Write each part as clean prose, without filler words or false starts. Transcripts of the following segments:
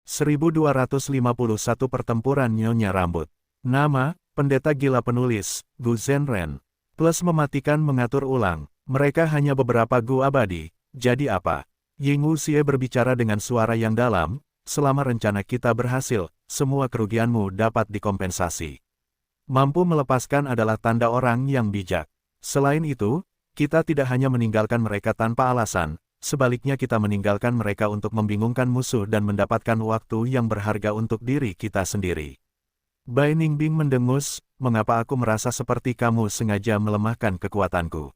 1251 Pertempuran Nyonya Rambut. Nama, Pendeta Gila Penulis, Gu Zhenren. Plus mematikan mengatur ulang, mereka hanya beberapa Gu abadi, jadi apa? Ying Wuxie berbicara dengan suara yang dalam, selama rencana kita berhasil, semua kerugianmu dapat dikompensasi. Mampu melepaskan adalah tanda orang yang bijak. Selain itu, kita tidak hanya meninggalkan mereka tanpa alasan, sebaliknya kita meninggalkan mereka untuk membingungkan musuh dan mendapatkan waktu yang berharga untuk diri kita sendiri. Bai Ningbing mendengus, mengapa aku merasa seperti kamu sengaja melemahkan kekuatanku?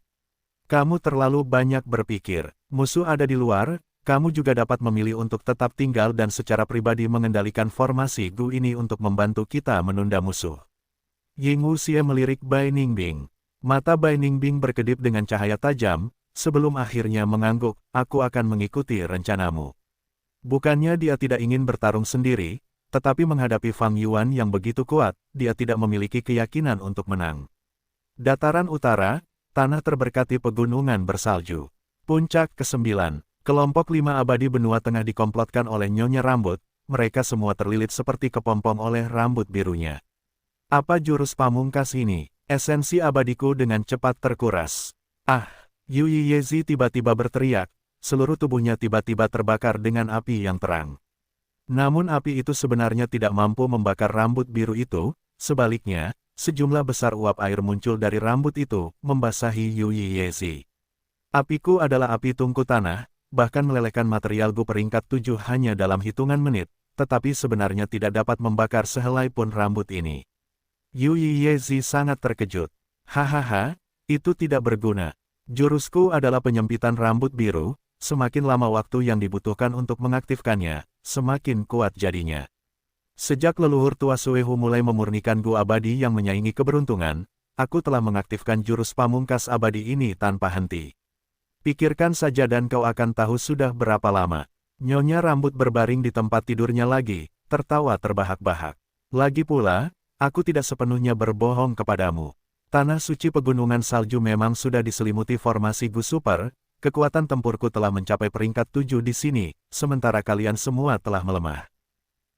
Kamu terlalu banyak berpikir, musuh ada di luar, kamu juga dapat memilih untuk tetap tinggal dan secara pribadi mengendalikan formasi Gu ini untuk membantu kita menunda musuh. Ying Wuxie melirik Bai Ningbing. Mata Bai Ningbing berkedip dengan cahaya tajam, sebelum akhirnya mengangguk, aku akan mengikuti rencanamu. Bukannya dia tidak ingin bertarung sendiri, tetapi menghadapi Fang Yuan yang begitu kuat, dia tidak memiliki keyakinan untuk menang. Dataran utara, tanah terberkati pegunungan bersalju. Puncak ke-9, kelompok 5 abadi benua tengah dikomplotkan oleh Nyonya Rambut, mereka semua terlilit seperti kepompong oleh rambut birunya. Apa jurus pamungkas ini? Esensi abadiku dengan cepat terkuras. Ah! Yu Yiyezi tiba-tiba berteriak, seluruh tubuhnya tiba-tiba terbakar dengan api yang terang. Namun api itu sebenarnya tidak mampu membakar rambut biru itu, sebaliknya, sejumlah besar uap air muncul dari rambut itu, membasahi Yu Yiyezi. Apiku adalah api tungku tanah, bahkan melelehkan material Gu peringkat 7 hanya dalam hitungan menit, tetapi sebenarnya tidak dapat membakar sehelai pun rambut ini. Yu Yiyezi sangat terkejut. Hahaha, itu tidak berguna. Jurusku adalah penyempitan rambut biru, semakin lama waktu yang dibutuhkan untuk mengaktifkannya, semakin kuat jadinya. Sejak leluhur tua Suehu mulai memurnikan Gu abadi yang menyaingi keberuntungan, aku telah mengaktifkan jurus pamungkas abadi ini tanpa henti. Pikirkan saja dan kau akan tahu sudah berapa lama. Nyonya Rambut berbaring di tempat tidurnya lagi, tertawa terbahak-bahak. Lagi pula, aku tidak sepenuhnya berbohong kepadamu. Tanah suci pegunungan salju memang sudah diselimuti formasi Gu Super, kekuatan tempurku telah mencapai peringkat 7 di sini, sementara kalian semua telah melemah.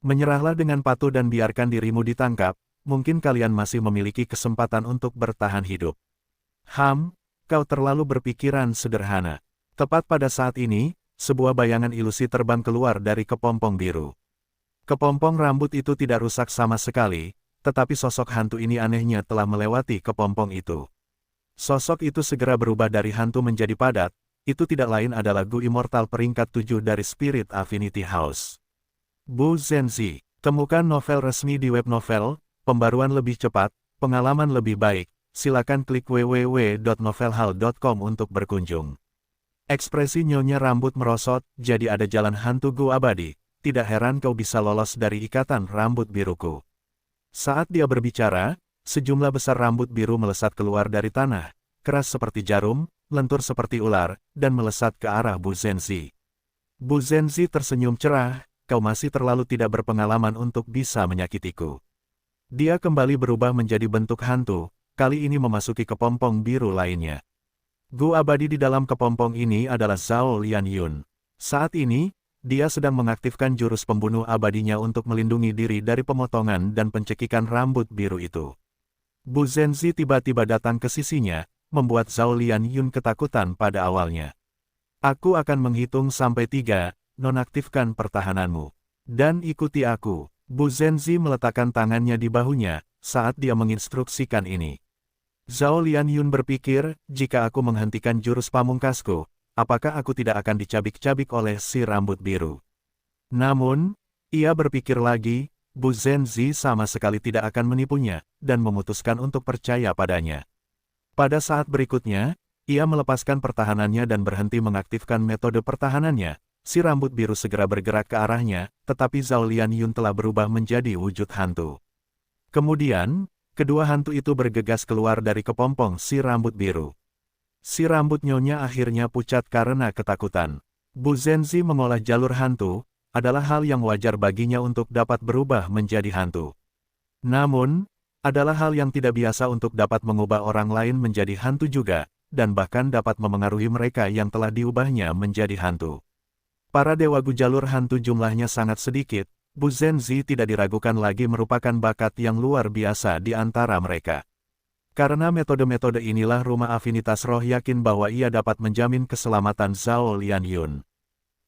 Menyerahlah dengan patuh dan biarkan dirimu ditangkap, mungkin kalian masih memiliki kesempatan untuk bertahan hidup. Kau terlalu berpikiran sederhana. Tepat pada saat ini, sebuah bayangan ilusi terbang keluar dari kepompong biru. Kepompong rambut itu tidak rusak sama sekali, tetapi sosok hantu ini anehnya telah melewati kepompong itu. Sosok itu segera berubah dari hantu menjadi padat, itu tidak lain adalah Gu Immortal peringkat 7 dari Spirit Affinity House. Bu Zhenzi, temukan novel resmi di web novel, pembaruan lebih cepat, pengalaman lebih baik, silakan klik www.novelhall.com untuk berkunjung. Ekspresi Nyonya Rambut merosot, jadi ada jalan hantu Gu abadi, tidak heran kau bisa lolos dari ikatan rambut biruku. Saat dia berbicara, sejumlah besar rambut biru melesat keluar dari tanah, keras seperti jarum, lentur seperti ular, dan melesat ke arah Bu Zhenzi. Bu Zhenzi tersenyum cerah, kau masih terlalu tidak berpengalaman untuk bisa menyakitiku. Dia kembali berubah menjadi bentuk hantu, kali ini memasuki kepompong biru lainnya. Gu abadi di dalam kepompong ini adalah Zhao Lianyun. Saat ini, dia sedang mengaktifkan jurus pembunuh abadinya untuk melindungi diri dari pemotongan dan pencekikan rambut biru itu. Bu Zhenzi tiba-tiba datang ke sisinya, membuat Zhao Lianyun ketakutan pada awalnya. Aku akan menghitung sampai 3, nonaktifkan pertahananmu. Dan ikuti aku. Bu Zhenzi meletakkan tangannya di bahunya, saat dia menginstruksikan ini. Zhao Lianyun berpikir, jika aku menghentikan jurus pamungkasku, apakah aku tidak akan dicabik-cabik oleh si rambut biru? Namun, ia berpikir lagi, Bu Zhenzi sama sekali tidak akan menipunya, dan memutuskan untuk percaya padanya. Pada saat berikutnya, ia melepaskan pertahanannya dan berhenti mengaktifkan metode pertahanannya. Si rambut biru segera bergerak ke arahnya, tetapi Zhao Lianyun telah berubah menjadi wujud hantu. Kemudian, kedua hantu itu bergegas keluar dari kepompong si rambut biru. Si rambut nyonya akhirnya pucat karena ketakutan. Bu Zhenzi mengolah jalur hantu, adalah hal yang wajar baginya untuk dapat berubah menjadi hantu. Namun, adalah hal yang tidak biasa untuk dapat mengubah orang lain menjadi hantu juga, dan bahkan dapat memengaruhi mereka yang telah diubahnya menjadi hantu. Para dewa Gu jalur hantu jumlahnya sangat sedikit, Bu Zhenzi tidak diragukan lagi merupakan bakat yang luar biasa di antara mereka. Karena metode-metode inilah rumah afinitas roh yakin bahwa ia dapat menjamin keselamatan Zhao Lianyun.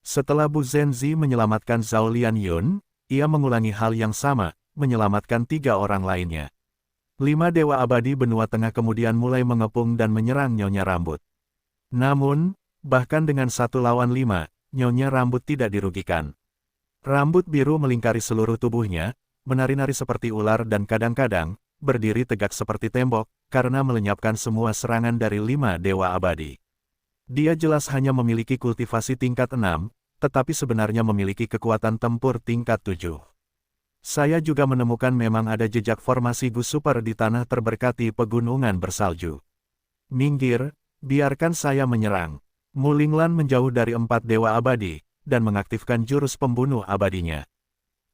Setelah Bu Zhenzi menyelamatkan Zhao Lianyun, ia mengulangi hal yang sama, menyelamatkan 3 orang lainnya. 5 dewa abadi benua tengah kemudian mulai mengepung dan menyerang Nyonya Rambut. Namun, bahkan dengan 1 lawan 5, Nyonya Rambut tidak dirugikan. Rambut biru melingkari seluruh tubuhnya, menari-nari seperti ular dan kadang-kadang, berdiri tegak seperti tembok, karena melenyapkan semua serangan dari 5 dewa abadi. Dia jelas hanya memiliki kultivasi tingkat 6, tetapi sebenarnya memiliki kekuatan tempur tingkat 7. Saya juga menemukan memang ada jejak formasi Gu Super di tanah terberkati pegunungan bersalju. Minggir, biarkan saya menyerang. Mu Linglan menjauh dari 4 dewa abadi, dan mengaktifkan jurus pembunuh abadinya.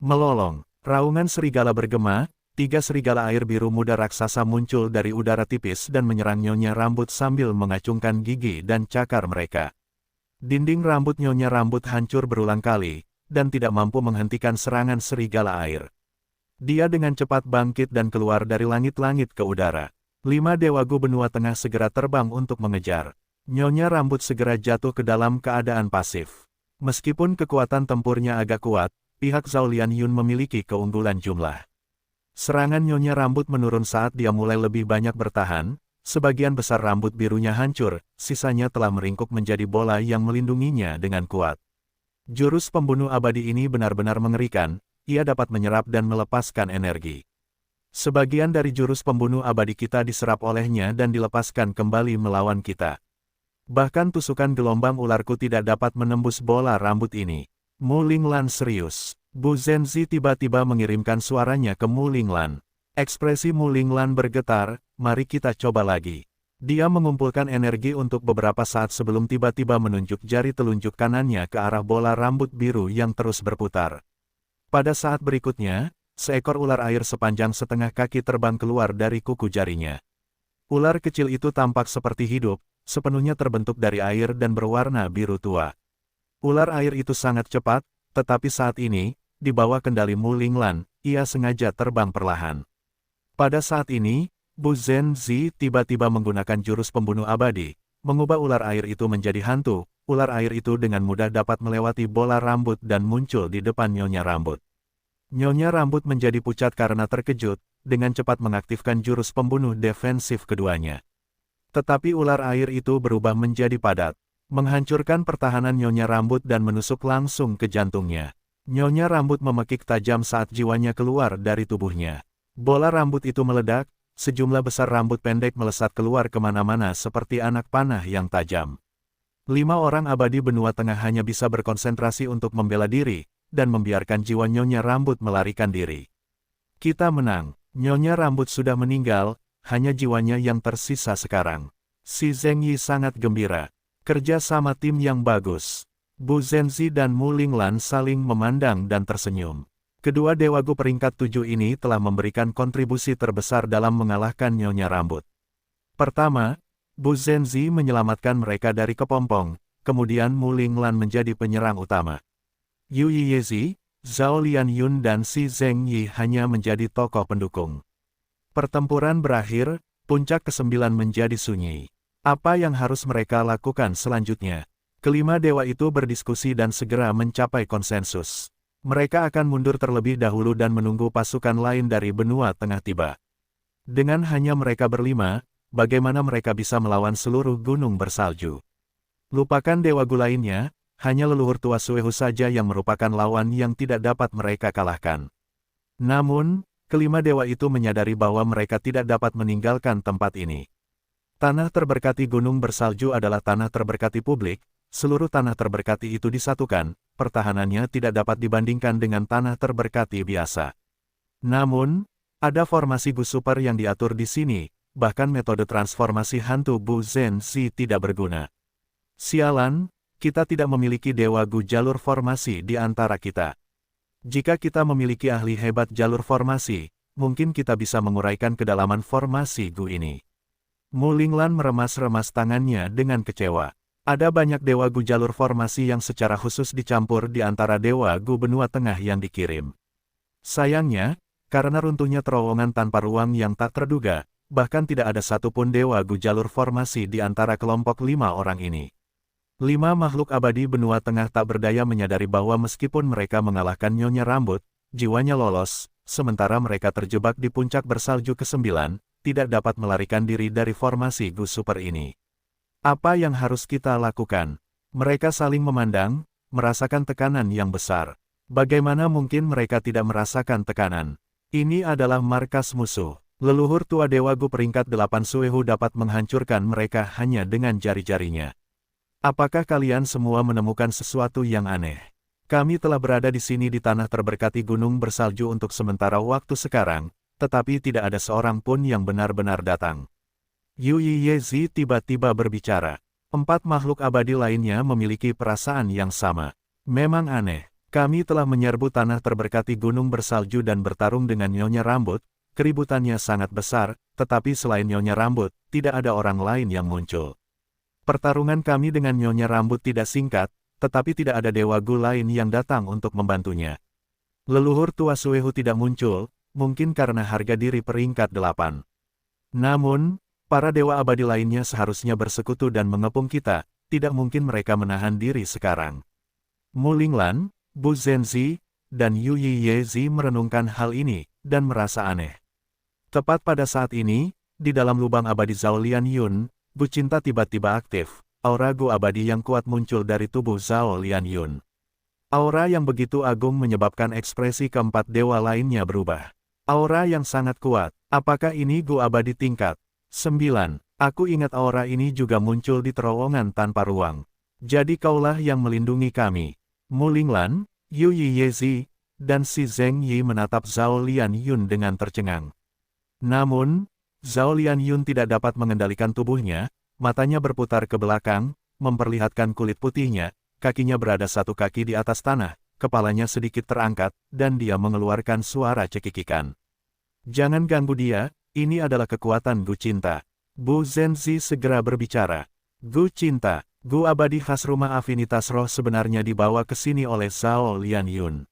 Melolong, raungan serigala bergema, 3 serigala air biru muda raksasa muncul dari udara tipis dan menyerang Nyonya Rambut sambil mengacungkan gigi dan cakar mereka. Dinding rambut Nyonya Rambut hancur berulang kali, dan tidak mampu menghentikan serangan serigala air. Dia dengan cepat bangkit dan keluar dari langit-langit ke udara. 5 dewa Gu benua tengah segera terbang untuk mengejar. Nyonya Rambut segera jatuh ke dalam keadaan pasif. Meskipun kekuatan tempurnya agak kuat, pihak Zhao Lianyun memiliki keunggulan jumlah. Serangan Nyonya Rambut menurun saat dia mulai lebih banyak bertahan, sebagian besar rambut birunya hancur, sisanya telah meringkuk menjadi bola yang melindunginya dengan kuat. Jurus pembunuh abadi ini benar-benar mengerikan, ia dapat menyerap dan melepaskan energi. Sebagian dari jurus pembunuh abadi kita diserap olehnya dan dilepaskan kembali melawan kita. Bahkan tusukan gelombang ularku tidak dapat menembus bola rambut ini. Mu Linglan serius. Bu Zhenzi tiba-tiba mengirimkan suaranya ke Mu Linglan. Ekspresi Mu Linglan bergetar, mari kita coba lagi. Dia mengumpulkan energi untuk beberapa saat sebelum tiba-tiba menunjuk jari telunjuk kanannya ke arah bola rambut biru yang terus berputar. Pada saat berikutnya, seekor ular air sepanjang setengah kaki terbang keluar dari kuku jarinya. Ular kecil itu tampak seperti hidup, sepenuhnya terbentuk dari air dan berwarna biru tua. Ular air itu sangat cepat, tetapi saat ini, di bawah kendali Mu Linglan, ia sengaja terbang perlahan. Pada saat ini, Bu Zhenzi tiba-tiba menggunakan jurus pembunuh abadi, mengubah ular air itu menjadi hantu. Ular air itu dengan mudah dapat melewati bola rambut dan muncul di depan Nyonya Rambut. Nyonya Rambut menjadi pucat karena terkejut, dengan cepat mengaktifkan jurus pembunuh defensif keduanya. Tetapi ular air itu berubah menjadi padat, menghancurkan pertahanan Nyonya Rambut dan menusuk langsung ke jantungnya. Nyonya Rambut memekik tajam saat jiwanya keluar dari tubuhnya. Bola rambut itu meledak, sejumlah besar rambut pendek melesat keluar kemana-mana seperti anak panah yang tajam. 5 orang abadi benua tengah hanya bisa berkonsentrasi untuk membela diri, dan membiarkan jiwa Nyonya Rambut melarikan diri. Kita menang. Nyonya Rambut sudah meninggal, hanya jiwanya yang tersisa sekarang. Si Zheng Yi sangat gembira. Kerja sama tim yang bagus. Bu Zhenzi dan Mu Linglan saling memandang dan tersenyum. Kedua dewa Gu peringkat 7 ini telah memberikan kontribusi terbesar dalam mengalahkan Nyonya Rambut. Pertama, Bu Zhenzi menyelamatkan mereka dari kepompong, kemudian Mu Linglan menjadi penyerang utama. Yu Yiyezi, Zhao Lianyun dan Si Zheng Yi hanya menjadi tokoh pendukung. Pertempuran berakhir, puncak ke-9 menjadi sunyi. Apa yang harus mereka lakukan selanjutnya? Kelima dewa itu berdiskusi dan segera mencapai konsensus. Mereka akan mundur terlebih dahulu dan menunggu pasukan lain dari benua tengah tiba. Dengan hanya mereka berlima, bagaimana mereka bisa melawan seluruh gunung bersalju? Lupakan dewa Gu lainnya, hanya leluhur tua Suehu saja yang merupakan lawan yang tidak dapat mereka kalahkan. Namun, kelima dewa itu menyadari bahwa mereka tidak dapat meninggalkan tempat ini. Tanah terberkati gunung bersalju adalah tanah terberkati publik. Seluruh tanah terberkati itu disatukan, pertahanannya tidak dapat dibandingkan dengan tanah terberkati biasa. Namun, ada formasi Gu Super yang diatur di sini, bahkan metode transformasi hantu Bu Zhenzi tidak berguna. Sialan, kita tidak memiliki dewa Gu jalur formasi di antara kita. Jika kita memiliki ahli hebat jalur formasi, mungkin kita bisa menguraikan kedalaman formasi Gu ini. Mu Linglan meremas-remas tangannya dengan kecewa. Ada banyak dewa Gu jalur formasi yang secara khusus dicampur di antara dewa Gu benua tengah yang dikirim. Sayangnya, karena runtuhnya terowongan tanpa ruang yang tak terduga, bahkan tidak ada satupun Dewa Gu jalur formasi di antara kelompok 5 orang ini. 5 makhluk abadi benua tengah tak berdaya menyadari bahwa meskipun mereka mengalahkan Nyonya Rambut, jiwanya lolos, sementara mereka terjebak di puncak bersalju ke-9, tidak dapat melarikan diri dari formasi Gu Super ini. Apa yang harus kita lakukan? Mereka saling memandang, merasakan tekanan yang besar. Bagaimana mungkin mereka tidak merasakan tekanan? Ini adalah markas musuh. Leluhur tua Dewa Gu peringkat 8 Suehu dapat menghancurkan mereka hanya dengan jari-jarinya. Apakah kalian semua menemukan sesuatu yang aneh? Kami telah berada di sini di tanah terberkati gunung bersalju untuk sementara waktu sekarang, tetapi tidak ada seorang pun yang benar-benar datang. Yu Yiyezi tiba-tiba berbicara. 4 makhluk abadi lainnya memiliki perasaan yang sama. Memang aneh. Kami telah menyerbu tanah terberkati gunung bersalju dan bertarung dengan Nyonya Rambut. Keributannya sangat besar, tetapi selain Nyonya Rambut, tidak ada orang lain yang muncul. Pertarungan kami dengan Nyonya Rambut tidak singkat, tetapi tidak ada Dewa Gu lain yang datang untuk membantunya. Leluhur tua Suehu tidak muncul, mungkin karena harga diri peringkat 8. Namun, para Dewa Abadi lainnya seharusnya bersekutu dan mengepung kita, tidak mungkin mereka menahan diri sekarang. Mu Linglan, Bu Zhenzi, dan Yu Yiyezi merenungkan hal ini, dan merasa aneh. Tepat pada saat ini, di dalam lubang abadi Zhao Lian Yun, Gu Cinta tiba-tiba aktif, aura Gu abadi yang kuat muncul dari tubuh Zhao Lian Yun. Aura yang begitu agung menyebabkan ekspresi keempat dewa lainnya berubah. Aura yang sangat kuat, apakah ini Gu abadi tingkat 9? Aku ingat aura ini juga muncul di terowongan tanpa ruang. Jadi kaulah yang melindungi kami. Mu Linglan, Yu Yiyezi, dan si Zheng Yi menatap Zhao Lian Yun dengan tercengang. Namun, Zhao Lian Yun tidak dapat mengendalikan tubuhnya, matanya berputar ke belakang, memperlihatkan kulit putihnya, kakinya berada satu kaki di atas tanah, kepalanya sedikit terangkat, dan dia mengeluarkan suara cekikikan. Jangan ganggu dia, ini adalah kekuatan Gu Cinta. Bu Zhenzi segera berbicara. Gu Cinta, Gu abadi khas rumah afinitas roh sebenarnya dibawa ke sini oleh Zhao Lian Yun.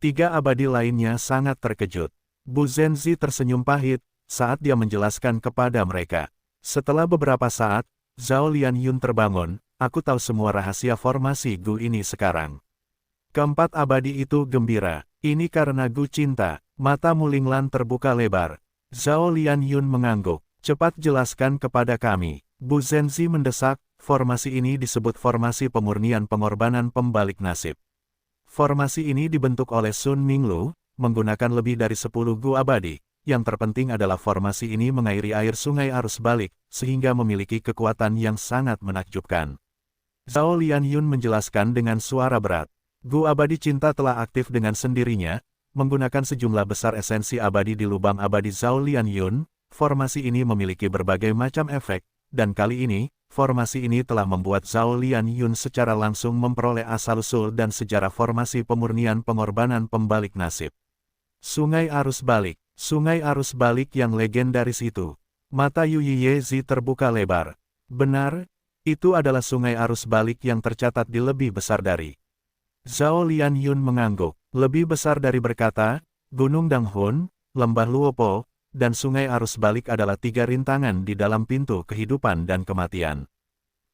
3 abadi lainnya sangat terkejut. Bu Zhenzi tersenyum pahit, saat dia menjelaskan kepada mereka. Setelah beberapa saat, Zhao Lian Yun terbangun, aku tahu semua rahasia formasi Gu ini sekarang. Keempat abadi itu gembira, ini karena Gu Cinta, mata Mu Linglan terbuka lebar. Zhao Lian Yun mengangguk, cepat jelaskan kepada kami. Bu Zhenzi mendesak, formasi ini disebut formasi pemurnian pengorbanan pembalik nasib. Formasi ini dibentuk oleh Sun Minglu, menggunakan lebih dari 10 Gu abadi. Yang terpenting adalah formasi ini mengairi air sungai arus balik, sehingga memiliki kekuatan yang sangat menakjubkan. Zhao Lian Yun menjelaskan dengan suara berat. Gu abadi cinta telah aktif dengan sendirinya, menggunakan sejumlah besar esensi abadi di lubang abadi Zhao Lian Yun, formasi ini memiliki berbagai macam efek, dan kali ini, formasi ini telah membuat Zhao Lian Yun secara langsung memperoleh asal-usul dan sejarah formasi pemurnian pengorbanan pembalik nasib. Sungai arus balik. Sungai arus balik yang legendaris itu. Mata Yu Yiyezi terbuka lebar. Benar, itu adalah sungai arus balik yang tercatat di lebih besar dari. Zhao Lian Yun mengangguk. Lebih besar dari berkata, Gunung Danghun, Lembah Luopo, dan sungai arus balik adalah 3 rintangan di dalam pintu kehidupan dan kematian.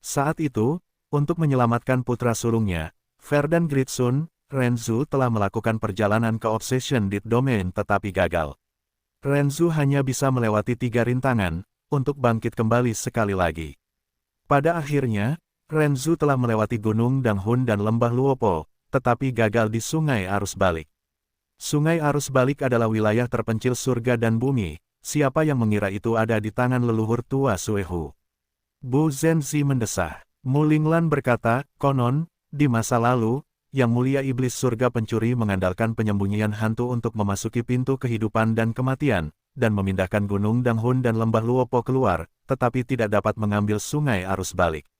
Saat itu, untuk menyelamatkan putra sulungnya, Verdan Gritsun, Renzu telah melakukan perjalanan ke Obsession Deed Domain tetapi gagal. Renzu hanya bisa melewati 3 rintangan, untuk bangkit kembali sekali lagi. Pada akhirnya, Renzu telah melewati Gunung Danghun dan Lembah Luopo, tetapi gagal di Sungai Arus Balik. Sungai Arus Balik adalah wilayah terpencil surga dan bumi, siapa yang mengira itu ada di tangan leluhur tua Suehu? Bu Zhenzi mendesah. Mu Linglan berkata, konon, di masa lalu, Yang Mulia Iblis Surga Pencuri mengandalkan penyembunyian hantu untuk memasuki pintu kehidupan dan kematian, dan memindahkan Gunung Danghun dan Lembah Luopo keluar, tetapi tidak dapat mengambil Sungai Arus Balik.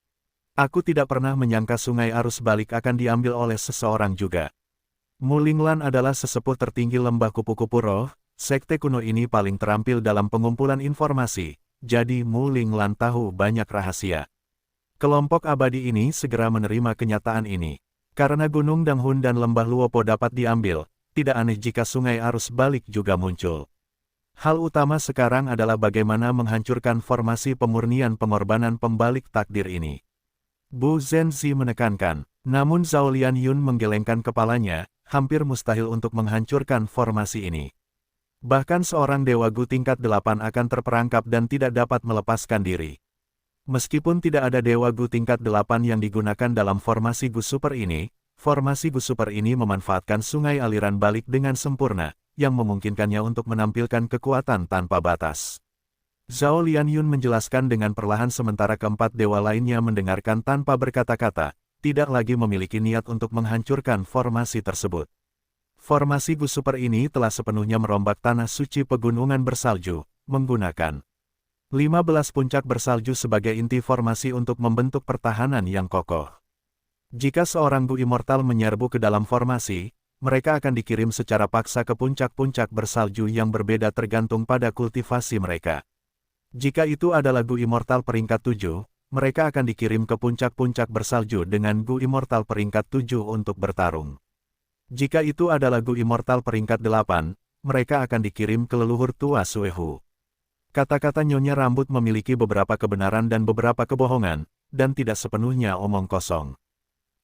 Aku tidak pernah menyangka Sungai Arus Balik akan diambil oleh seseorang juga. Mu Linglan adalah sesepuh tertinggi Lembah Kupu-Kupu Roh, sekte kuno ini paling terampil dalam pengumpulan informasi, jadi Mu Linglan tahu banyak rahasia. Kelompok abadi ini segera menerima kenyataan ini. Karena Gunung Danghun dan Lembah Luopo dapat diambil, tidak aneh jika sungai arus balik juga muncul. Hal utama sekarang adalah bagaimana menghancurkan formasi pemurnian pengorbanan pembalik takdir ini. Bu Zhenzi menekankan, namun Zhao Lianyun menggelengkan kepalanya, hampir mustahil untuk menghancurkan formasi ini. Bahkan seorang Dewa Gu tingkat 8 akan terperangkap dan tidak dapat melepaskan diri. Meskipun tidak ada Dewa Gu tingkat 8 yang digunakan dalam formasi Gu Super ini, formasi Gu Super ini memanfaatkan sungai aliran balik dengan sempurna, yang memungkinkannya untuk menampilkan kekuatan tanpa batas. Zhao Lianyun menjelaskan dengan perlahan sementara keempat dewa lainnya mendengarkan tanpa berkata-kata, tidak lagi memiliki niat untuk menghancurkan formasi tersebut. Formasi Gu Super ini telah sepenuhnya merombak tanah suci pegunungan bersalju, menggunakan 15 puncak bersalju sebagai inti formasi untuk membentuk pertahanan yang kokoh. Jika seorang Gu Immortal menyerbu ke dalam formasi, mereka akan dikirim secara paksa ke puncak-puncak bersalju yang berbeda tergantung pada kultivasi mereka. Jika itu adalah Gu Immortal peringkat 7, mereka akan dikirim ke puncak-puncak bersalju dengan Gu Immortal peringkat 7 untuk bertarung. Jika itu adalah Gu Immortal peringkat 8, mereka akan dikirim ke leluhur tua Suehu. Kata-kata Nyonya Rambut memiliki beberapa kebenaran dan beberapa kebohongan, dan tidak sepenuhnya omong kosong.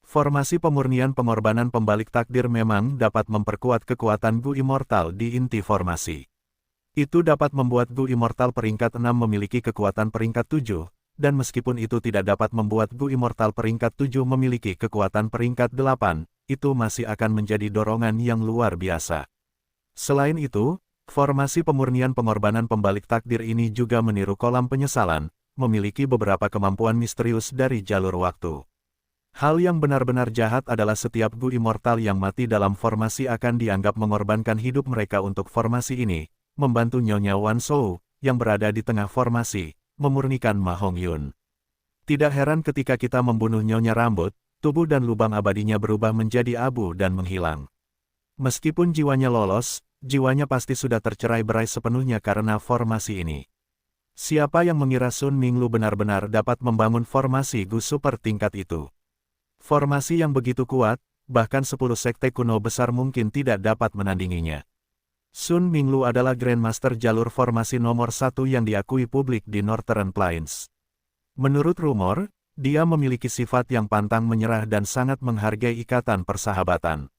Formasi pemurnian pengorbanan pembalik takdir memang dapat memperkuat kekuatan Gu Immortal di inti formasi. Itu dapat membuat Gu Immortal peringkat 6 memiliki kekuatan peringkat 7, dan meskipun itu tidak dapat membuat Gu Immortal peringkat 7 memiliki kekuatan peringkat 8, itu masih akan menjadi dorongan yang luar biasa. Selain itu, formasi pemurnian pengorbanan pembalik takdir ini juga meniru kolam penyesalan, memiliki beberapa kemampuan misterius dari jalur waktu. Hal yang benar-benar jahat adalah setiap Gu Immortal yang mati dalam formasi akan dianggap mengorbankan hidup mereka untuk formasi ini, membantu Nyonya Wan Shou, yang berada di tengah formasi, memurnikan Ma Hongyun. Tidak heran ketika kita membunuh Nyonya Rambut, tubuh dan lubang abadinya berubah menjadi abu dan menghilang. Meskipun jiwanya lolos, jiwanya pasti sudah tercerai-berai sepenuhnya karena formasi ini. Siapa yang mengira Sun Minglu benar-benar dapat membangun formasi Gu Super tingkat itu? Formasi yang begitu kuat, bahkan 10 sekte kuno besar mungkin tidak dapat menandinginya. Sun Minglu adalah Grandmaster jalur formasi nomor 1 yang diakui publik di Northern Plains. Menurut rumor, dia memiliki sifat yang pantang menyerah dan sangat menghargai ikatan persahabatan.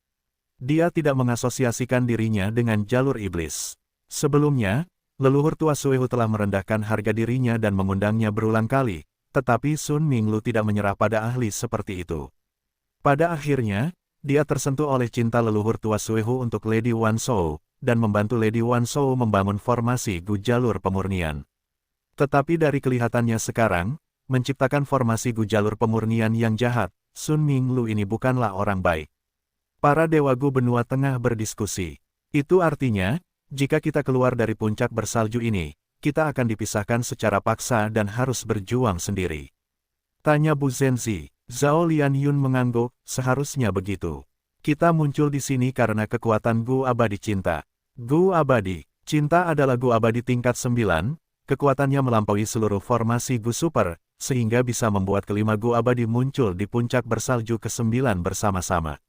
Dia tidak mengasosiasikan dirinya dengan jalur iblis. Sebelumnya, leluhur tua Suehu telah merendahkan harga dirinya dan mengundangnya berulang kali, tetapi Sun Minglu tidak menyerah pada ahli seperti itu. Pada akhirnya, dia tersentuh oleh cinta leluhur tua Suehu untuk Lady Wan Shou, dan membantu Lady Wan Shou membangun formasi Gu jalur pemurnian. Tetapi dari kelihatannya sekarang, menciptakan formasi Gu jalur pemurnian yang jahat, Sun Minglu ini bukanlah orang baik. Para Dewa Gu benua tengah berdiskusi. Itu artinya, jika kita keluar dari puncak bersalju ini, kita akan dipisahkan secara paksa dan harus berjuang sendiri. Tanya Bu Zhenzi. Zhao Lianyun mengangguk, seharusnya begitu. Kita muncul di sini karena kekuatan Gu abadi cinta. Gu abadi, cinta adalah Gu abadi tingkat 9, kekuatannya melampaui seluruh formasi Gu Super, sehingga bisa membuat kelima Gu abadi muncul di puncak bersalju ke-9 bersama-sama.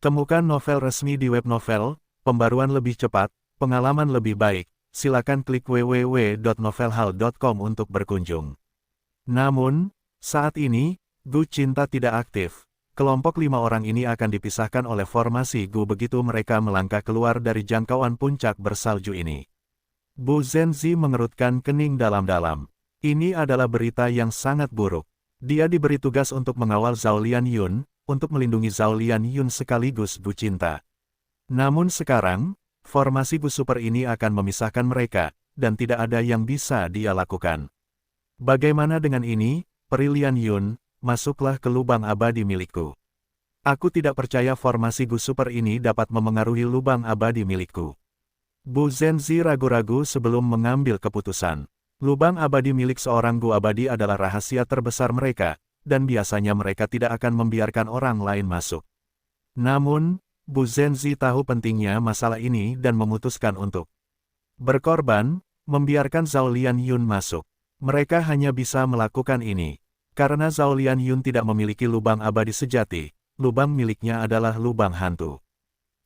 Temukan novel resmi di web novel, pembaruan lebih cepat, pengalaman lebih baik, silakan klik www.novelhal.com untuk berkunjung. Namun, saat ini, Gu cinta tidak aktif. Kelompok 5 orang ini akan dipisahkan oleh formasi Gu begitu mereka melangkah keluar dari jangkauan puncak bersalju ini. Bu Zhenzi mengerutkan kening dalam-dalam. Ini adalah berita yang sangat buruk. Dia diberi tugas untuk mengawal Zhao Lianyun, untuk melindungi Zhao Lianyun sekaligus Gu cinta. Namun sekarang, formasi Gu Super ini akan memisahkan mereka, dan tidak ada yang bisa dia lakukan. Bagaimana dengan ini, Peri Lianyun? Masuklah ke lubang abadi milikku. Aku tidak percaya formasi Gu Super ini dapat memengaruhi lubang abadi milikku. Bu Zhenzi ragu-ragu sebelum mengambil keputusan. Lubang abadi milik seorang Gu abadi adalah rahasia terbesar mereka, dan biasanya mereka tidak akan membiarkan orang lain masuk. Namun, Bu Zhenzi tahu pentingnya masalah ini dan memutuskan untuk berkorban, membiarkan Zhao Lianyun masuk. Mereka hanya bisa melakukan ini karena Zhao Lianyun tidak memiliki lubang abadi sejati, lubang miliknya adalah lubang hantu.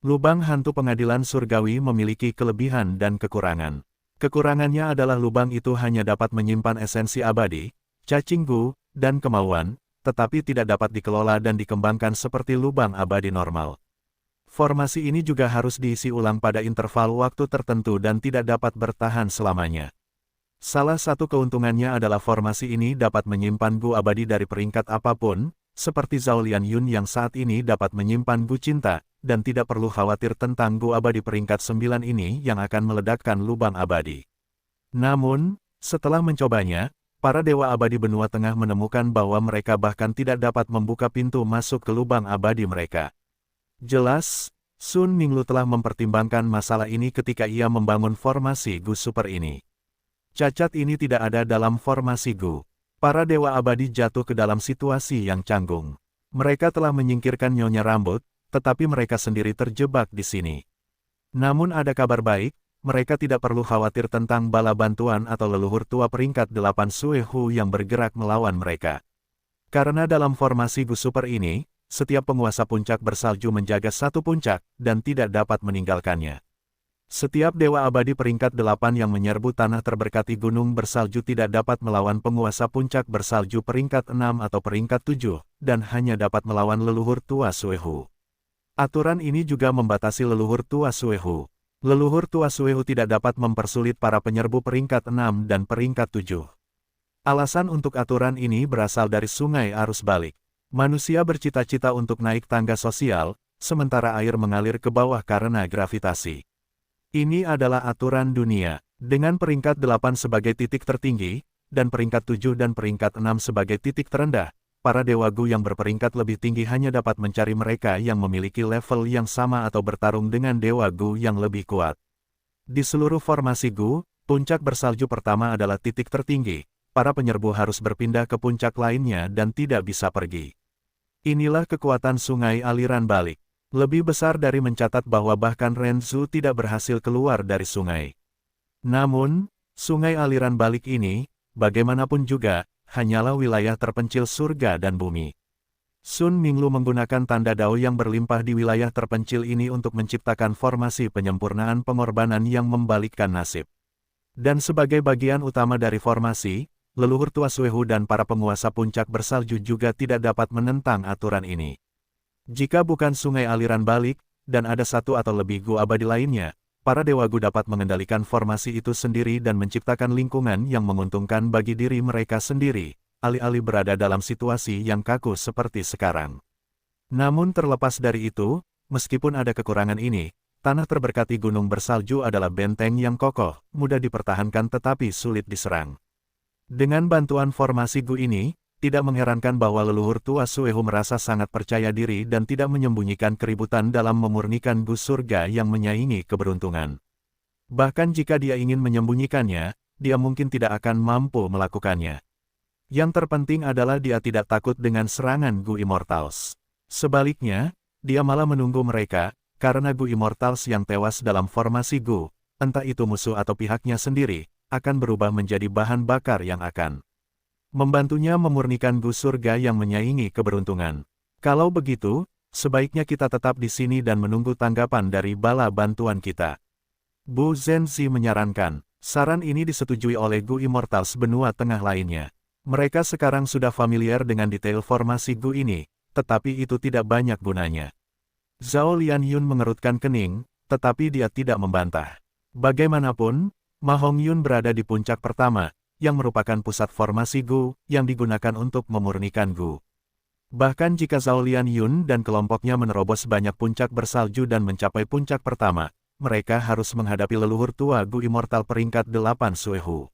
Lubang hantu pengadilan surgawi memiliki kelebihan dan kekurangan. Kekurangannya adalah lubang itu hanya dapat menyimpan esensi abadi, cacing gu, dan kemauan, tetapi tidak dapat dikelola dan dikembangkan seperti lubang abadi normal. Formasi ini juga harus diisi ulang pada interval waktu tertentu dan tidak dapat bertahan selamanya. Salah satu keuntungannya adalah formasi ini dapat menyimpan gu abadi dari peringkat apapun, seperti Zhao Lianyun yang saat ini dapat menyimpan gu cinta, dan tidak perlu khawatir tentang gu abadi peringkat 9 ini yang akan meledakkan lubang abadi. Namun, setelah mencobanya, para dewa abadi benua tengah menemukan bahwa mereka bahkan tidak dapat membuka pintu masuk ke lubang abadi mereka. Jelas, Sun Minglu telah mempertimbangkan masalah ini ketika ia membangun formasi gu super ini. Cacat ini tidak ada dalam formasi gu. Para dewa abadi jatuh ke dalam situasi yang canggung. Mereka telah menyingkirkan Nyonya Rambut, tetapi mereka sendiri terjebak di sini. Namun ada kabar baik, mereka tidak perlu khawatir tentang bala bantuan atau leluhur tua peringkat 8 Suehu yang bergerak melawan mereka. Karena dalam formasi gu super ini, setiap penguasa puncak bersalju menjaga satu puncak, dan tidak dapat meninggalkannya. Setiap dewa abadi peringkat 8 yang menyerbu tanah terberkati gunung bersalju tidak dapat melawan penguasa puncak bersalju peringkat 6 atau peringkat 7, dan hanya dapat melawan leluhur tua Suehu. Aturan ini juga membatasi leluhur tua Suehu. Leluhur tua Suehu tidak dapat mempersulit para penyerbu peringkat 6 dan peringkat 7. Alasan untuk aturan ini berasal dari sungai arus balik. Manusia bercita-cita untuk naik tangga sosial, sementara air mengalir ke bawah karena gravitasi. Ini adalah aturan dunia, dengan peringkat 8 sebagai titik tertinggi, dan peringkat 7 dan peringkat 6 sebagai titik terendah. Para dewa gu yang berperingkat lebih tinggi hanya dapat mencari mereka yang memiliki level yang sama atau bertarung dengan dewa gu yang lebih kuat. Di seluruh formasi gu, puncak bersalju pertama adalah titik tertinggi. Para penyerbu harus berpindah ke puncak lainnya dan tidak bisa pergi. Inilah kekuatan sungai aliran balik. Lebih besar dari mencatat bahwa bahkan Renzu tidak berhasil keluar dari sungai. Namun, sungai aliran balik ini, bagaimanapun juga, hanyalah wilayah terpencil surga dan bumi. Sun Minglu menggunakan tanda dao yang berlimpah di wilayah terpencil ini untuk menciptakan formasi penyempurnaan pengorbanan yang membalikkan nasib. Dan sebagai bagian utama dari formasi, leluhur tua Suehu dan para penguasa puncak bersalju juga tidak dapat menentang aturan ini. Jika bukan sungai aliran balik, dan ada satu atau lebih gu abadi lainnya, para dewa gu dapat mengendalikan formasi itu sendiri dan menciptakan lingkungan yang menguntungkan bagi diri mereka sendiri, alih-alih berada dalam situasi yang kaku seperti sekarang. Namun terlepas dari itu, meskipun ada kekurangan ini, tanah terberkati gunung bersalju adalah benteng yang kokoh, mudah dipertahankan tetapi sulit diserang. Dengan bantuan formasi gu ini, tidak mengherankan bahwa leluhur tua Suehu merasa sangat percaya diri dan tidak menyembunyikan keributan dalam memurnikan gu surga yang menyaingi keberuntungan. Bahkan jika dia ingin menyembunyikannya, dia mungkin tidak akan mampu melakukannya. Yang terpenting adalah dia tidak takut dengan serangan gu Immortals. Sebaliknya, dia malah menunggu mereka, karena gu Immortals yang tewas dalam formasi gu, entah itu musuh atau pihaknya sendiri, akan berubah menjadi bahan bakar yang akan membantunya memurnikan gu surga yang menyaingi keberuntungan. Kalau begitu, sebaiknya kita tetap di sini dan menunggu tanggapan dari bala bantuan kita. Bu Zhenzi menyarankan. Saran ini disetujui oleh gu Immortals benua tengah lainnya. Mereka sekarang sudah familiar dengan detail formasi gu ini, tetapi itu tidak banyak gunanya. Zhao Lianyun mengerutkan kening, tetapi dia tidak membantah. Bagaimanapun, Ma Hongyun berada di puncak pertama, yang merupakan pusat formasi gu, yang digunakan untuk memurnikan gu. Bahkan jika Zhao Lianyun dan kelompoknya menerobos banyak puncak bersalju dan mencapai puncak pertama, mereka harus menghadapi leluhur tua gu immortal peringkat 8 Suehu.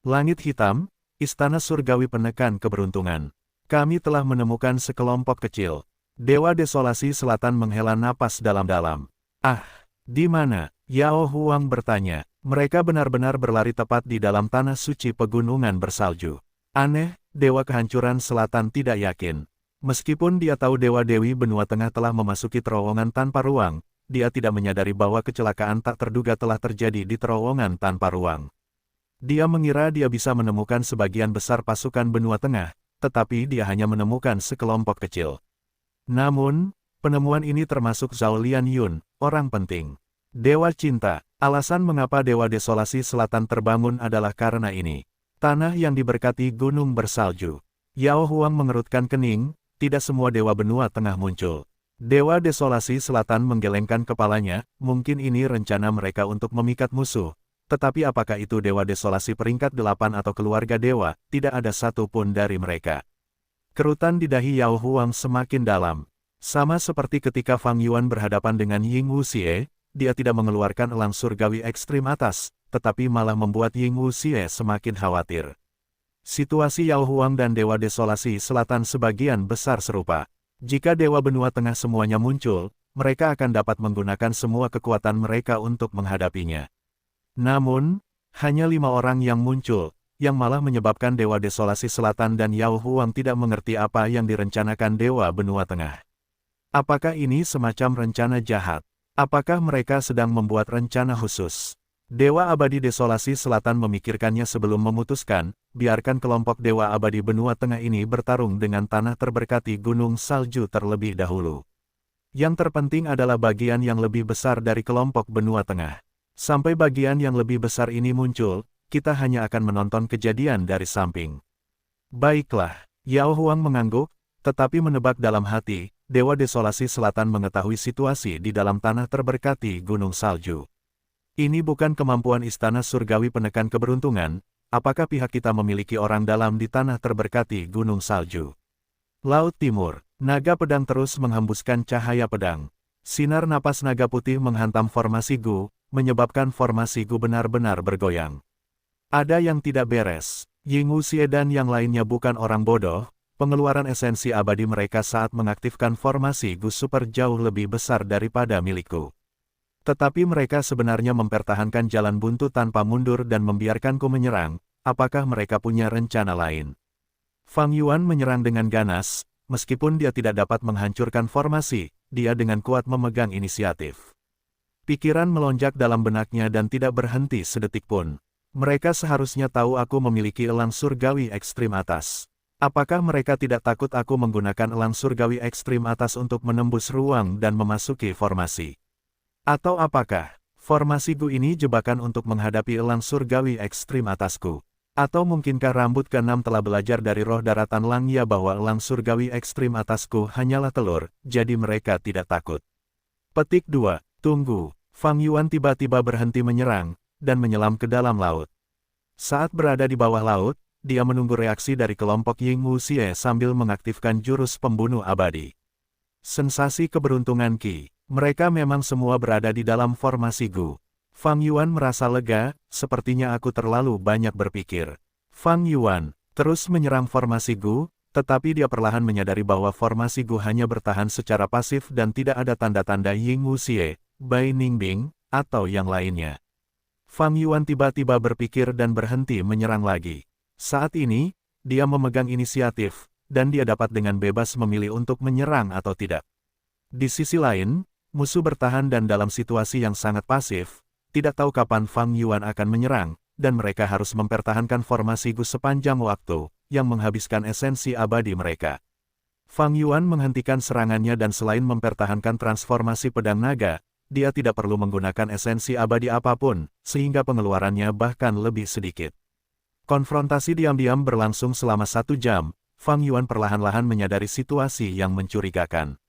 Langit hitam, istana surgawi penekan keberuntungan. Kami telah menemukan sekelompok kecil. Dewa Desolasi Selatan menghela napas dalam-dalam. Ah, di mana? Yao Huang bertanya. Mereka benar-benar berlari tepat di dalam tanah suci pegunungan bersalju. Aneh, Dewa Kehancuran Selatan tidak yakin. Meskipun dia tahu Dewa-Dewi benua tengah telah memasuki terowongan tanpa ruang, dia tidak menyadari bahwa kecelakaan tak terduga telah terjadi di terowongan tanpa ruang. Dia mengira dia bisa menemukan sebagian besar pasukan benua tengah, tetapi dia hanya menemukan sekelompok kecil. Namun, Penemuan ini termasuk Zhao Lianyun, orang penting. Dewa Cinta. Alasan mengapa Dewa Desolasi Selatan terbangun adalah karena ini. Tanah yang diberkati gunung bersalju. Yao Huang mengerutkan kening, tidak semua Dewa Benua Tengah muncul. Dewa Desolasi Selatan menggelengkan kepalanya, mungkin ini rencana mereka untuk memikat musuh. Tetapi apakah itu Dewa Desolasi peringkat 8 atau keluarga Dewa, tidak ada satu pun dari mereka. Kerutan di dahi Yao Huang semakin dalam. Sama seperti ketika Fang Yuan berhadapan dengan Ying Wuxie, dia tidak mengeluarkan elang surgawi ekstrim atas, tetapi malah membuat Ying Wuxie semakin khawatir. Situasi Yao Huang dan Dewa Desolasi Selatan sebagian besar serupa. Jika Dewa Benua Tengah semuanya muncul, mereka akan dapat menggunakan semua kekuatan mereka untuk menghadapinya. Namun, hanya 5 orang yang muncul, yang malah menyebabkan Dewa Desolasi Selatan dan Yao Huang tidak mengerti apa yang direncanakan Dewa Benua Tengah. Apakah ini semacam rencana jahat? Apakah mereka sedang membuat rencana khusus? Dewa Abadi Desolasi Selatan memikirkannya sebelum memutuskan, biarkan kelompok Dewa Abadi Benua Tengah ini bertarung dengan tanah terberkati Gunung Salju terlebih dahulu. Yang terpenting adalah bagian yang lebih besar dari kelompok Benua Tengah. Sampai bagian yang lebih besar ini muncul, kita hanya akan menonton kejadian dari samping. Baiklah, Yao Huang mengangguk, tetapi menebak dalam hati, Dewa Desolasi Selatan mengetahui situasi di dalam tanah terberkati Gunung Salju. Ini bukan kemampuan istana surgawi penekan keberuntungan, apakah pihak kita memiliki orang dalam di tanah terberkati Gunung Salju? Laut Timur, naga pedang terus menghembuskan cahaya pedang. Sinar napas naga putih menghantam formasi Gu, menyebabkan formasi Gu benar-benar bergoyang. Ada yang tidak beres. Ying Wuxie dan yang lainnya bukan orang bodoh, pengeluaran esensi abadi mereka saat mengaktifkan formasi Gu super jauh lebih besar daripada milikku. Tetapi mereka sebenarnya mempertahankan jalan buntu tanpa mundur dan membiarkanku menyerang, apakah mereka punya rencana lain? Fang Yuan menyerang dengan ganas, meskipun dia tidak dapat menghancurkan formasi, dia dengan kuat memegang inisiatif. Pikiran melonjak dalam benaknya dan tidak berhenti sedetik pun. Mereka seharusnya tahu aku memiliki elang surgawi ekstrim atas. Apakah mereka tidak takut aku menggunakan elang surgawi ekstrim atas untuk menembus ruang dan memasuki formasi? Atau apakah formasi Gu ini jebakan untuk menghadapi elang surgawi ekstrim atasku? Atau mungkinkah rambut ke-6 telah belajar dari roh daratan Langya bahwa elang surgawi ekstrim atasku hanyalah telur, jadi mereka tidak takut? Petik 2. Tunggu. Fang Yuan tiba-tiba berhenti menyerang, dan menyelam ke dalam laut. Saat berada di bawah laut, dia menunggu reaksi dari kelompok Ying Wuxie sambil mengaktifkan jurus pembunuh abadi. Sensasi keberuntungan Qi. Mereka memang semua berada di dalam formasi Gu. Fang Yuan merasa lega, sepertinya aku terlalu banyak berpikir. Fang Yuan terus menyerang formasi Gu, tetapi dia perlahan menyadari bahwa formasi Gu hanya bertahan secara pasif dan tidak ada tanda-tanda Ying Wuxie, Bai Ningbing, atau yang lainnya. Fang Yuan tiba-tiba berpikir dan berhenti menyerang lagi. Saat ini, dia memegang inisiatif, dan dia dapat dengan bebas memilih untuk menyerang atau tidak. Di sisi lain, musuh bertahan dan dalam situasi yang sangat pasif, tidak tahu kapan Fang Yuan akan menyerang, dan mereka harus mempertahankan formasi Gu sepanjang waktu, yang menghabiskan esensi abadi mereka. Fang Yuan menghentikan serangannya dan selain mempertahankan transformasi pedang naga, dia tidak perlu menggunakan esensi abadi apapun, sehingga pengeluarannya bahkan lebih sedikit. Konfrontasi diam-diam berlangsung selama 1 jam, Fang Yuan perlahan-lahan menyadari situasi yang mencurigakan.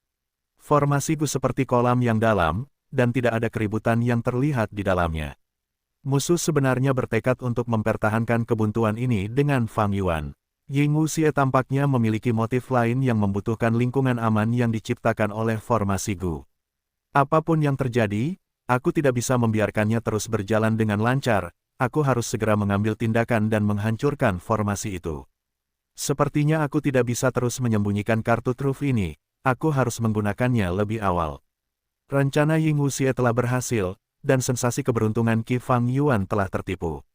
Formasi Gu seperti kolam yang dalam, dan tidak ada keributan yang terlihat di dalamnya. Musuh sebenarnya bertekad untuk mempertahankan kebuntuan ini dengan Fang Yuan. Ying Wuxie tampaknya memiliki motif lain yang membutuhkan lingkungan aman yang diciptakan oleh formasi Gu. Apapun yang terjadi, aku tidak bisa membiarkannya terus berjalan dengan lancar, aku harus segera mengambil tindakan dan menghancurkan formasi itu. Sepertinya aku tidak bisa terus menyembunyikan kartu truf ini. Aku harus menggunakannya lebih awal. Rencana Ying Wuxie telah berhasil, dan sensasi keberuntungan Qi Fang Yuan telah tertipu.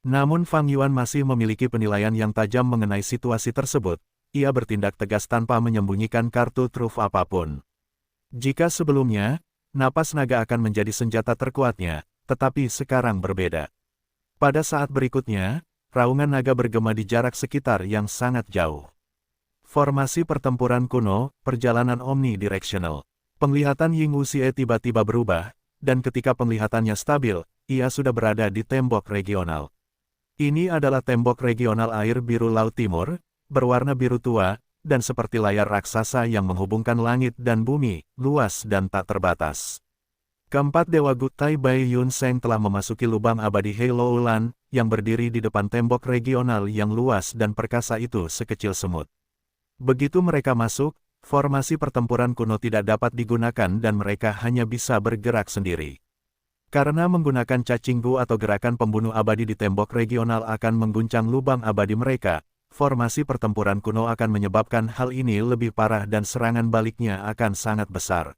Namun Fang Yuan masih memiliki penilaian yang tajam mengenai situasi tersebut. Ia bertindak tegas tanpa menyembunyikan kartu truf apapun. Jika sebelumnya, napas naga akan menjadi senjata terkuatnya, tetapi sekarang berbeda. Pada saat berikutnya, raungan naga bergema di jarak sekitar yang sangat jauh. Formasi pertempuran kuno, perjalanan omnidirectional. Penglihatan Ying Wuxie tiba-tiba berubah, dan ketika penglihatannya stabil, ia sudah berada di tembok regional. Ini adalah tembok regional air biru Laut Timur, berwarna biru tua, dan seperti layar raksasa yang menghubungkan langit dan bumi, luas dan tak terbatas. Keempat Dewa Gu Tai Bai Yun Seng telah memasuki lubang abadi Heilou Lan, yang berdiri di depan tembok regional yang luas dan perkasa itu sekecil semut. Begitu mereka masuk, formasi pertempuran kuno tidak dapat digunakan dan mereka hanya bisa bergerak sendiri. Karena menggunakan cacing gu atau gerakan pembunuh abadi di tembok regional akan mengguncang lubang abadi mereka, formasi pertempuran kuno akan menyebabkan hal ini lebih parah dan serangan baliknya akan sangat besar.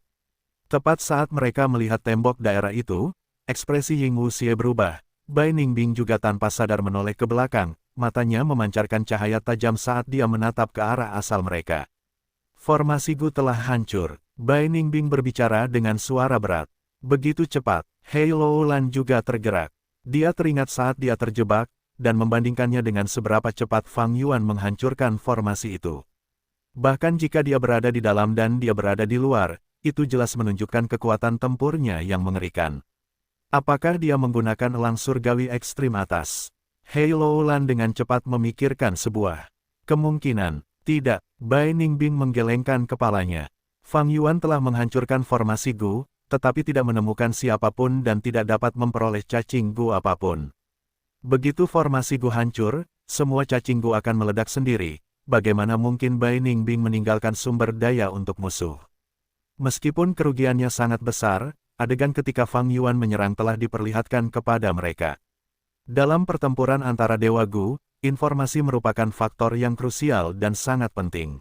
Tepat saat mereka melihat tembok daerah itu, ekspresi Ying Wuxie berubah. Bai Ningbing juga tanpa sadar menoleh ke belakang, matanya memancarkan cahaya tajam saat dia menatap ke arah asal mereka. Formasi Gu telah hancur. Bai Ningbing berbicara dengan suara berat. Begitu cepat, Heilou Lan juga tergerak. Dia teringat saat dia terjebak, dan membandingkannya dengan seberapa cepat Fang Yuan menghancurkan formasi itu. Bahkan jika dia berada di dalam dan dia berada di luar, itu jelas menunjukkan kekuatan tempurnya yang mengerikan. Apakah dia menggunakan elang surgawi ekstrim atas? Heilou Lan dengan cepat memikirkan sebuah kemungkinan. Tidak, Bai Ningbing menggelengkan kepalanya. Fang Yuan telah menghancurkan formasi Gu, tetapi tidak menemukan siapapun dan tidak dapat memperoleh cacing Gu apapun. Begitu formasi Gu hancur, semua cacing Gu akan meledak sendiri. Bagaimana mungkin Bai Ningbing meninggalkan sumber daya untuk musuh? Meskipun kerugiannya sangat besar, adegan ketika Fang Yuan menyerang telah diperlihatkan kepada mereka. Dalam pertempuran antara Dewa Gu, informasi merupakan faktor yang krusial dan sangat penting.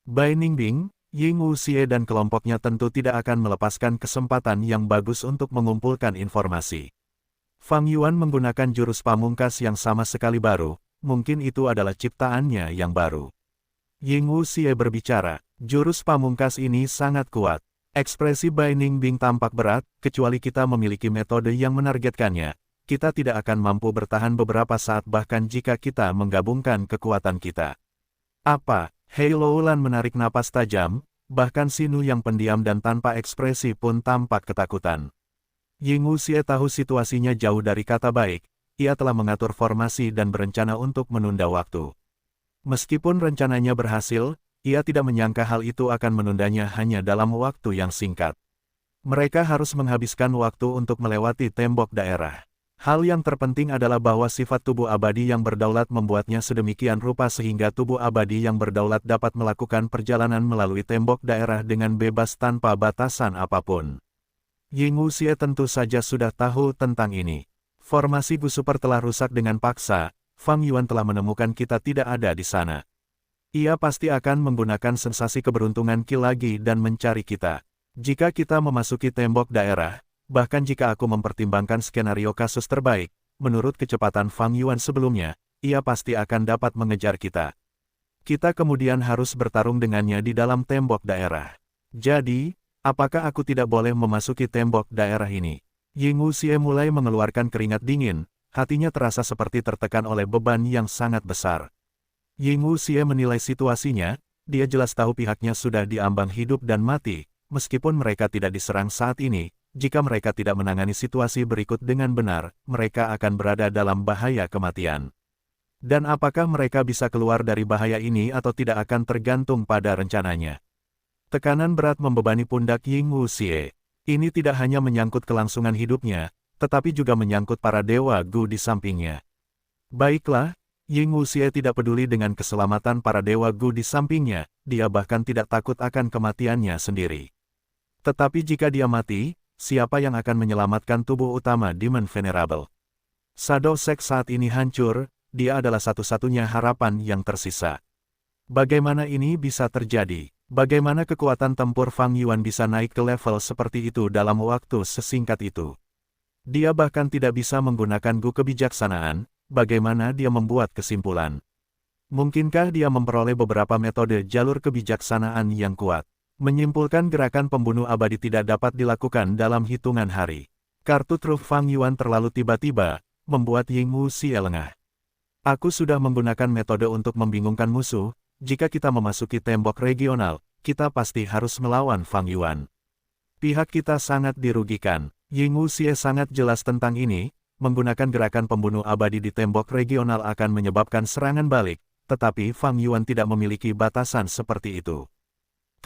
Bai Ningbing, Ying Wuxie dan kelompoknya tentu tidak akan melepaskan kesempatan yang bagus untuk mengumpulkan informasi. Fang Yuan menggunakan jurus pamungkas yang sama sekali baru, mungkin itu adalah ciptaannya yang baru. Ying Wuxie berbicara, jurus pamungkas ini sangat kuat. Ekspresi Bai Ningbing tampak berat, kecuali kita memiliki metode yang menargetkannya. Kita tidak akan mampu bertahan beberapa saat bahkan jika kita menggabungkan kekuatan kita. Apa? Heilou Lan menarik napas tajam, bahkan Sinu yang pendiam dan tanpa ekspresi pun tampak ketakutan. Ying Wuxie tahu situasinya jauh dari kata baik, ia telah mengatur formasi dan berencana untuk menunda waktu. Meskipun rencananya berhasil, ia tidak menyangka hal itu akan menundanya hanya dalam waktu yang singkat. Mereka harus menghabiskan waktu untuk melewati tembok daerah. Hal yang terpenting adalah bahwa sifat tubuh abadi yang berdaulat membuatnya sedemikian rupa sehingga tubuh abadi yang berdaulat dapat melakukan perjalanan melalui tembok daerah dengan bebas tanpa batasan apapun. Ying Wuxie tentu saja sudah tahu tentang ini. Formasi Gu Super telah rusak dengan paksa, Fang Yuan telah menemukan kita tidak ada di sana. Ia pasti akan menggunakan sensasi keberuntungan Qi lagi dan mencari kita. Jika kita memasuki tembok daerah, bahkan jika aku mempertimbangkan skenario kasus terbaik, menurut kecepatan Fang Yuan sebelumnya, ia pasti akan dapat mengejar kita. Kita kemudian harus bertarung dengannya di dalam tembok daerah. Jadi, apakah aku tidak boleh memasuki tembok daerah ini? Ying Wuxie mulai mengeluarkan keringat dingin, hatinya terasa seperti tertekan oleh beban yang sangat besar. Ying Wuxie menilai situasinya, dia jelas tahu pihaknya sudah diambang hidup dan mati, meskipun mereka tidak diserang saat ini. Jika mereka tidak menangani situasi berikut dengan benar, mereka akan berada dalam bahaya kematian. Dan apakah mereka bisa keluar dari bahaya ini atau tidak akan tergantung pada rencananya. Tekanan berat membebani pundak Ying Wuxie. Ini tidak hanya menyangkut kelangsungan hidupnya, tetapi juga menyangkut para dewa Gu di sampingnya. Baiklah, Ying Wuxie tidak peduli dengan keselamatan para dewa Gu di sampingnya, dia bahkan tidak takut akan kematiannya sendiri. Tetapi jika dia mati, siapa yang akan menyelamatkan tubuh utama Demon Venerable? Shadow Sect saat ini hancur, dia adalah satu-satunya harapan yang tersisa. Bagaimana ini bisa terjadi? Bagaimana kekuatan tempur Fang Yuan bisa naik ke level seperti itu dalam waktu sesingkat itu? Dia bahkan tidak bisa menggunakan Gu kebijaksanaan, bagaimana dia membuat kesimpulan? Mungkinkah dia memperoleh beberapa metode jalur kebijaksanaan yang kuat? Menyimpulkan gerakan pembunuh abadi tidak dapat dilakukan dalam hitungan hari. Kartu truf Fang Yuan terlalu tiba-tiba, membuat Ying Wuxie lengah. Aku sudah menggunakan metode untuk membingungkan musuh, jika kita memasuki tembok regional, kita pasti harus melawan Fang Yuan. Pihak kita sangat dirugikan. Ying Wuxie sangat jelas tentang ini, menggunakan gerakan pembunuh abadi di tembok regional akan menyebabkan serangan balik, tetapi Fang Yuan tidak memiliki batasan seperti itu.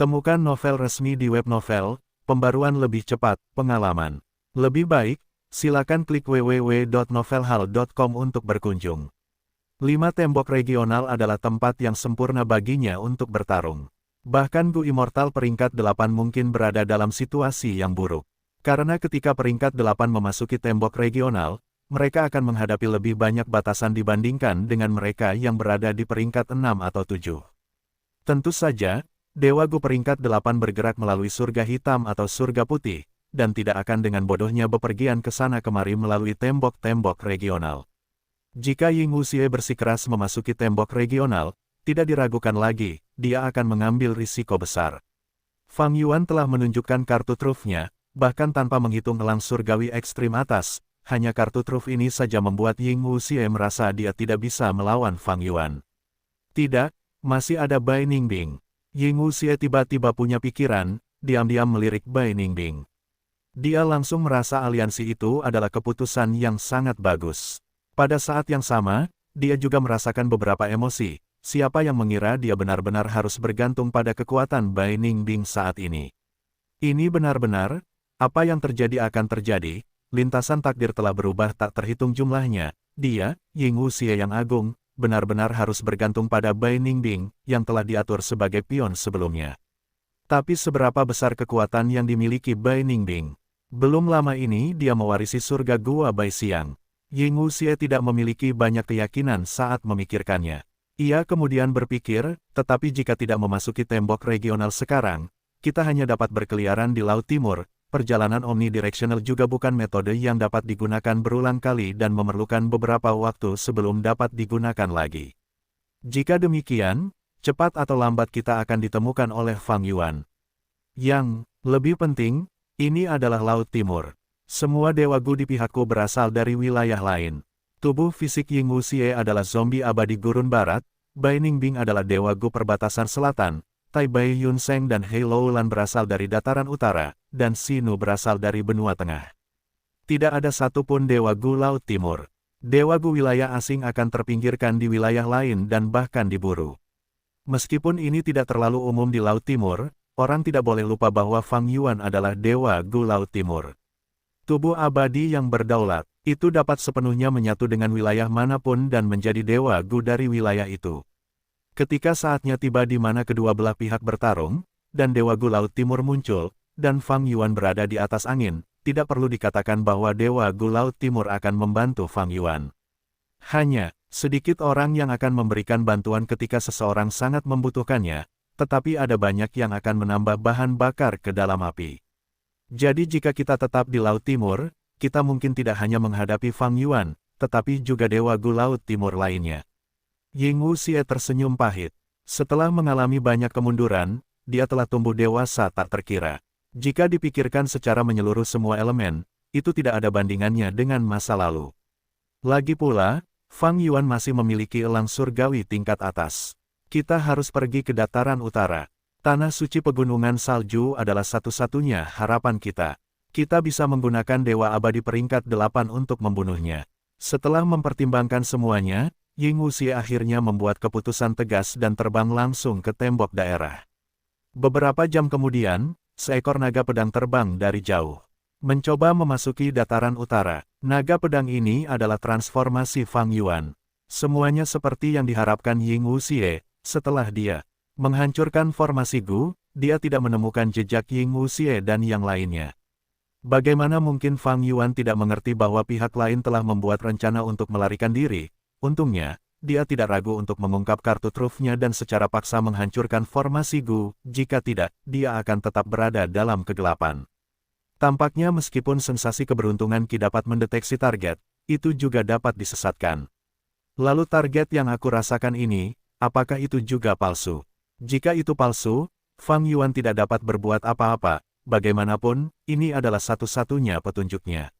Temukan novel resmi di web novel, pembaruan lebih cepat, pengalaman lebih baik, silakan klik www.novelhal.com untuk berkunjung. 5 tembok regional adalah tempat yang sempurna baginya untuk bertarung. Bahkan Gu Immortal peringkat 8 mungkin berada dalam situasi yang buruk. Karena ketika peringkat 8 memasuki tembok regional, mereka akan menghadapi lebih banyak batasan dibandingkan dengan mereka yang berada di peringkat 6 atau 7. Tentu saja, Dewa Gu peringkat 8 bergerak melalui surga hitam atau surga putih, dan tidak akan dengan bodohnya bepergian ke sana kemari melalui tembok-tembok regional. Jika Ying Wuxie bersikeras memasuki tembok regional, tidak diragukan lagi, dia akan mengambil risiko besar. Fang Yuan telah menunjukkan kartu trufnya, bahkan tanpa menghitung elang surgawi ekstrim atas, hanya kartu truf ini saja membuat Ying Wuxie merasa dia tidak bisa melawan Fang Yuan. Tidak, masih ada Bai Ningbing. Ying Wuxie tiba-tiba punya pikiran, diam-diam melirik Bai Ningbing. Dia langsung merasa aliansi itu adalah keputusan yang sangat bagus. Pada saat yang sama, dia juga merasakan beberapa emosi. Siapa yang mengira dia benar-benar harus bergantung pada kekuatan Bai Ningbing saat ini? Ini benar-benar, apa yang terjadi akan terjadi, lintasan takdir telah berubah tak terhitung jumlahnya. Dia, Ying Wuxie yang agung, benar-benar harus bergantung pada Bai Ningbing, yang telah diatur sebagai pion sebelumnya. Tapi seberapa besar kekuatan yang dimiliki Bai Ningbing? Belum lama ini dia mewarisi surga Gua Bai Xiang. Ying Wuxie tidak memiliki banyak keyakinan saat memikirkannya. Ia kemudian berpikir, tetapi jika tidak memasuki tembok regional sekarang, kita hanya dapat berkeliaran di Laut Timur. Perjalanan omnidirectional juga bukan metode yang dapat digunakan berulang kali dan memerlukan beberapa waktu sebelum dapat digunakan lagi. Jika demikian, cepat atau lambat kita akan ditemukan oleh Fang Yuan. Yang lebih penting, ini adalah Laut Timur. Semua Dewa Gu di pihakku berasal dari wilayah lain. Tubuh fisik Ying Wuxie adalah zombie abadi gurun barat, Bai Ningbing adalah Dewa Gu perbatasan selatan, Tai Bai Yunseng dan Hei Loulan berasal dari dataran utara, dan Sinu berasal dari benua tengah. Tidak ada satupun Dewa Gu Laut Timur. Dewa Gu wilayah asing akan terpinggirkan di wilayah lain dan bahkan diburu. Meskipun ini tidak terlalu umum di Laut Timur, orang tidak boleh lupa bahwa Fang Yuan adalah Dewa Gu Laut Timur. Tubuh abadi yang berdaulat, itu dapat sepenuhnya menyatu dengan wilayah manapun dan menjadi Dewa Gu dari wilayah itu. Ketika saatnya tiba di mana kedua belah pihak bertarung, dan Dewa Gu Laut Timur muncul, dan Fang Yuan berada di atas angin, tidak perlu dikatakan bahwa Dewa Gu Laut Timur akan membantu Fang Yuan. Hanya, sedikit orang yang akan memberikan bantuan ketika seseorang sangat membutuhkannya, tetapi ada banyak yang akan menambah bahan bakar ke dalam api. Jadi jika kita tetap di Laut Timur, kita mungkin tidak hanya menghadapi Fang Yuan, tetapi juga Dewa Gu Laut Timur lainnya. Ying Wuxie tersenyum pahit. Setelah mengalami banyak kemunduran, dia telah tumbuh dewasa tak terkira. Jika dipikirkan secara menyeluruh semua elemen, itu tidak ada bandingannya dengan masa lalu. Lagi pula, Fang Yuan masih memiliki elang surgawi tingkat atas. Kita harus pergi ke dataran utara. Tanah suci pegunungan salju adalah satu-satunya harapan kita. Kita bisa menggunakan Dewa Abadi peringkat 8 untuk membunuhnya. Setelah mempertimbangkan semuanya, Ying Wuxie akhirnya membuat keputusan tegas dan terbang langsung ke tembok daerah. Beberapa jam kemudian, seekor naga pedang terbang dari jauh. Mencoba memasuki dataran utara. Naga pedang ini adalah transformasi Fang Yuan. Semuanya seperti yang diharapkan Ying Wuxie. Setelah dia menghancurkan formasi Gu, dia tidak menemukan jejak Ying Wuxie dan yang lainnya. Bagaimana mungkin Fang Yuan tidak mengerti bahwa pihak lain telah membuat rencana untuk melarikan diri? Untungnya, dia tidak ragu untuk mengungkap kartu trufnya dan secara paksa menghancurkan formasi Gu, jika tidak, dia akan tetap berada dalam kegelapan. Tampaknya meskipun sensasi keberuntungan Qi dapat mendeteksi target, itu juga dapat disesatkan. Lalu target yang aku rasakan ini, apakah itu juga palsu? Jika itu palsu, Fang Yuan tidak dapat berbuat apa-apa, bagaimanapun, ini adalah satu-satunya petunjuknya.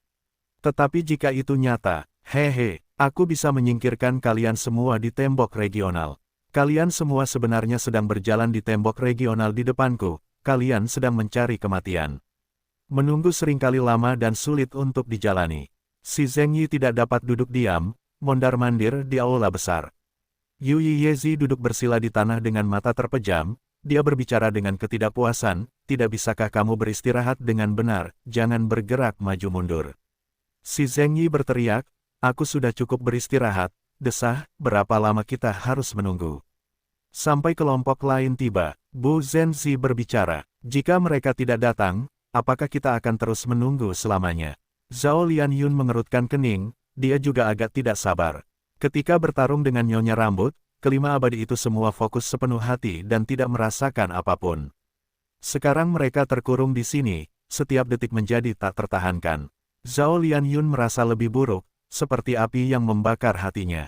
Tetapi jika itu nyata, hehe, aku bisa menyingkirkan kalian semua di tembok regional. Kalian semua sebenarnya sedang berjalan di tembok regional di depanku, kalian sedang mencari kematian. Menunggu seringkali lama dan sulit untuk dijalani. Si Zheng Yi tidak dapat duduk diam, mondar-mandir di aula besar. Yu Yezi duduk bersila di tanah dengan mata terpejam, dia berbicara dengan ketidakpuasan, tidak bisakah kamu beristirahat dengan benar, jangan bergerak maju mundur. Si Zheng Yi berteriak, aku sudah cukup beristirahat, desah, berapa lama kita harus menunggu. Sampai kelompok lain tiba, Bu Zhenzi berbicara, jika mereka tidak datang, apakah kita akan terus menunggu selamanya? Zhao Lianyun mengerutkan kening, dia juga agak tidak sabar. Ketika bertarung dengan Nyonya Rambut, kelima abadi itu semua fokus sepenuh hati dan tidak merasakan apapun. Sekarang mereka terkurung di sini, setiap detik menjadi tak tertahankan. Zhao Lianyun merasa lebih buruk, seperti api yang membakar hatinya.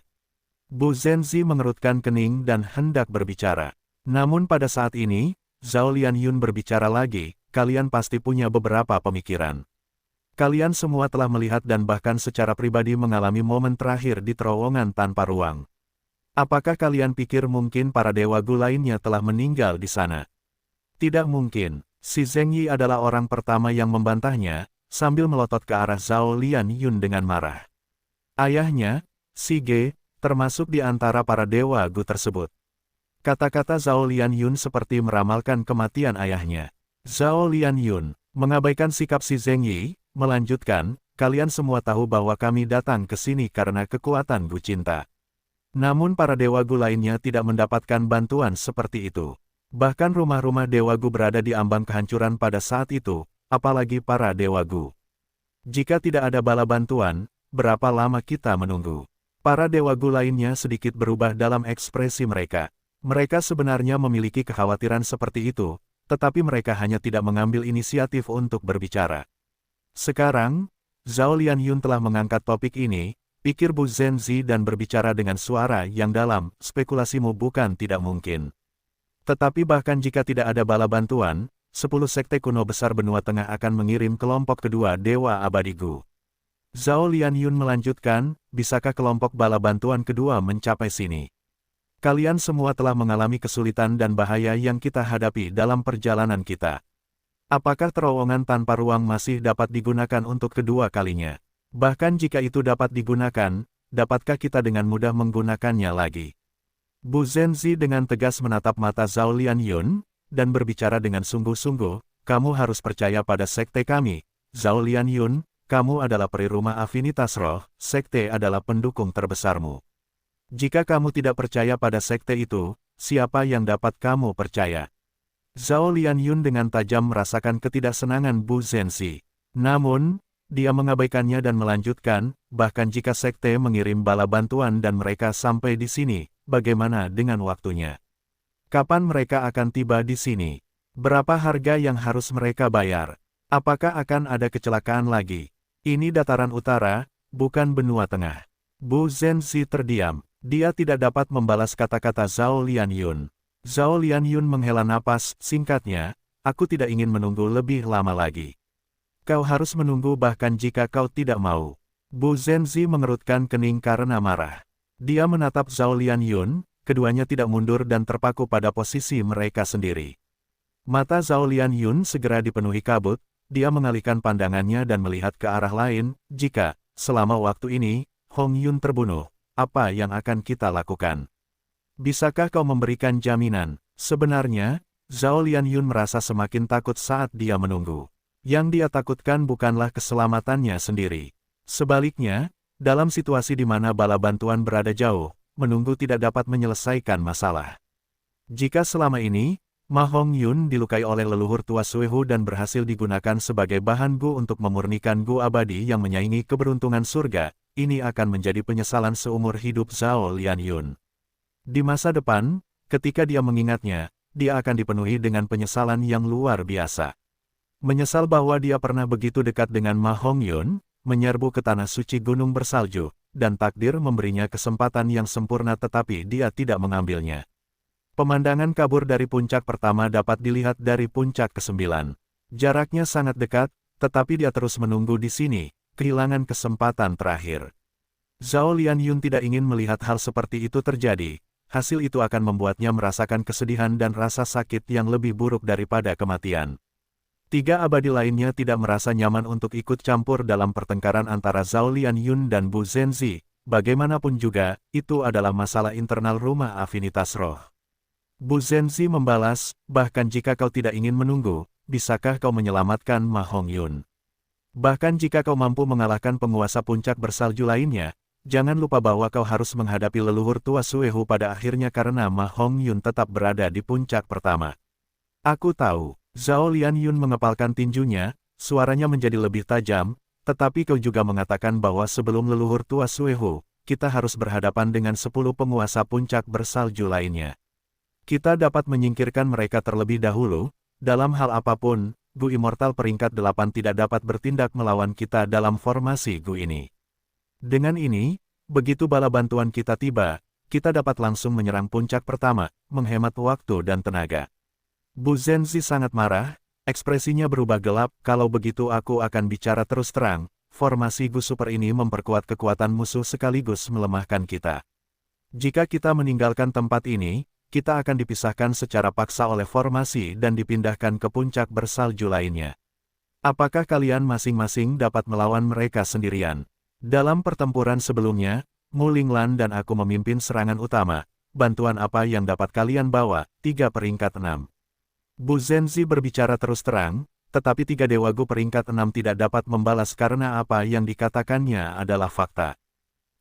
Bu Zhenzi mengerutkan kening dan hendak berbicara. Namun pada saat ini, Zhao Lianyun berbicara lagi, kalian pasti punya beberapa pemikiran. Kalian semua telah melihat dan bahkan secara pribadi mengalami momen terakhir di terowongan tanpa ruang. Apakah kalian pikir mungkin para dewa Gu lainnya telah meninggal di sana? Tidak mungkin. Si Zheng Yi adalah orang pertama yang membantahnya, sambil melotot ke arah Zhao Lianyun dengan marah. Ayahnya, si Ge, termasuk di antara para dewa Gu tersebut. Kata-kata Zhao Lianyun seperti meramalkan kematian ayahnya. Zhao Lianyun mengabaikan sikap si Zheng Yi, melanjutkan, kalian semua tahu bahwa kami datang ke sini karena kekuatan Gu cinta. Namun para dewa Gu lainnya tidak mendapatkan bantuan seperti itu. Bahkan rumah-rumah dewa Gu berada di ambang kehancuran pada saat itu, apalagi para dewa Gu. Jika tidak ada bala bantuan, berapa lama kita menunggu? Para dewa Gu lainnya sedikit berubah dalam ekspresi mereka. Mereka sebenarnya memiliki kekhawatiran seperti itu, tetapi mereka hanya tidak mengambil inisiatif untuk berbicara. Sekarang, Zhao Lianyun telah mengangkat topik ini, pikir Bu Zhenzi dan berbicara dengan suara yang dalam, spekulasimu bukan tidak mungkin. Tetapi bahkan jika tidak ada bala bantuan, 10 sekte kuno besar benua tengah akan mengirim kelompok kedua Dewa Abadi Gu. Zhao Lianyun melanjutkan, bisakah kelompok bala bantuan kedua mencapai sini? Kalian semua telah mengalami kesulitan dan bahaya yang kita hadapi dalam perjalanan kita. Apakah terowongan tanpa ruang masih dapat digunakan untuk kedua kalinya? Bahkan jika itu dapat digunakan, dapatkah kita dengan mudah menggunakannya lagi? Bu Zhenzi dengan tegas menatap mata Zhao Lianyun, dan berbicara dengan sungguh-sungguh, kamu harus percaya pada sekte kami. Zhao Lianyun, kamu adalah peri rumah afinitas roh, sekte adalah pendukung terbesarmu. Jika kamu tidak percaya pada sekte itu, siapa yang dapat kamu percaya? Zhao Lianyun dengan tajam merasakan ketidaksenangan Bu Zhenzi. Namun, dia mengabaikannya dan melanjutkan, bahkan jika sekte mengirim bala bantuan dan mereka sampai di sini, bagaimana dengan waktunya? Kapan mereka akan tiba di sini? Berapa harga yang harus mereka bayar? Apakah akan ada kecelakaan lagi? Ini dataran utara, bukan benua tengah. Bu Zhenzi terdiam. Dia tidak dapat membalas kata-kata Zhao Lianyun. Zhao Lianyun menghela napas, singkatnya, aku tidak ingin menunggu lebih lama lagi. Kau harus menunggu bahkan jika kau tidak mau. Bu Zhenzi mengerutkan kening karena marah. Dia menatap Zhao Lianyun, keduanya tidak mundur dan terpaku pada posisi mereka sendiri. Mata Zhao Lianyun segera dipenuhi kabut, dia mengalihkan pandangannya dan melihat ke arah lain, jika, selama waktu ini, Hong Yun terbunuh, apa yang akan kita lakukan? Bisakah kau memberikan jaminan? Sebenarnya, Zhao Lianyun merasa semakin takut saat dia menunggu. Yang dia takutkan bukanlah keselamatannya sendiri. Sebaliknya, dalam situasi di mana bala bantuan berada jauh, menunggu tidak dapat menyelesaikan masalah. Jika selama ini, Ma Hongyun dilukai oleh leluhur tua Suehu dan berhasil digunakan sebagai bahan Gu untuk memurnikan Gu abadi yang menyaingi keberuntungan surga, ini akan menjadi penyesalan seumur hidup Zhao Lianyun. Di masa depan, ketika dia mengingatnya, dia akan dipenuhi dengan penyesalan yang luar biasa. Menyesal bahwa dia pernah begitu dekat dengan Ma Hongyun, menyerbu ke tanah suci gunung bersalju, dan takdir memberinya kesempatan yang sempurna tetapi dia tidak mengambilnya. Pemandangan kabur dari puncak pertama dapat dilihat dari puncak ke-9. Jaraknya sangat dekat, tetapi dia terus menunggu di sini, kehilangan kesempatan terakhir. Zhao Lianyun tidak ingin melihat hal seperti itu terjadi. Hasil itu akan membuatnya merasakan kesedihan dan rasa sakit yang lebih buruk daripada kematian. Tiga abadi lainnya tidak merasa nyaman untuk ikut campur dalam pertengkaran antara Zhao Lianyun dan Bu Zhenzi. Bagaimanapun juga, itu adalah masalah internal rumah afinitas roh. Bu Zhenzi membalas, bahkan jika kau tidak ingin menunggu, bisakah kau menyelamatkan Ma Hongyun? Bahkan jika kau mampu mengalahkan penguasa puncak bersalju lainnya, jangan lupa bahwa kau harus menghadapi leluhur tua Suehu pada akhirnya karena Ma Hongyun tetap berada di puncak pertama. Aku tahu. Zhao Lianyun mengepalkan tinjunya, suaranya menjadi lebih tajam, tetapi kau juga mengatakan bahwa sebelum leluhur tua Suehu, kita harus berhadapan dengan 10 penguasa puncak bersalju lainnya. Kita dapat menyingkirkan mereka terlebih dahulu, dalam hal apapun, Gu Immortal peringkat 8 tidak dapat bertindak melawan kita dalam formasi Gu ini. Dengan ini, begitu bala bantuan kita tiba, kita dapat langsung menyerang puncak pertama, menghemat waktu dan tenaga. Bu Zhenzi sangat marah, ekspresinya berubah gelap. Kalau begitu aku akan bicara terus terang, formasi Gu Super ini memperkuat kekuatan musuh sekaligus melemahkan kita. Jika kita meninggalkan tempat ini, kita akan dipisahkan secara paksa oleh formasi dan dipindahkan ke puncak bersalju lainnya. Apakah kalian masing-masing dapat melawan mereka sendirian? Dalam pertempuran sebelumnya, Mu Linglan dan aku memimpin serangan utama. Bantuan apa yang dapat kalian bawa? 3 peringkat 6. Bu Zhenzi berbicara terus terang, tetapi 3 dewa Gu peringkat 6 tidak dapat membalas karena apa yang dikatakannya adalah fakta.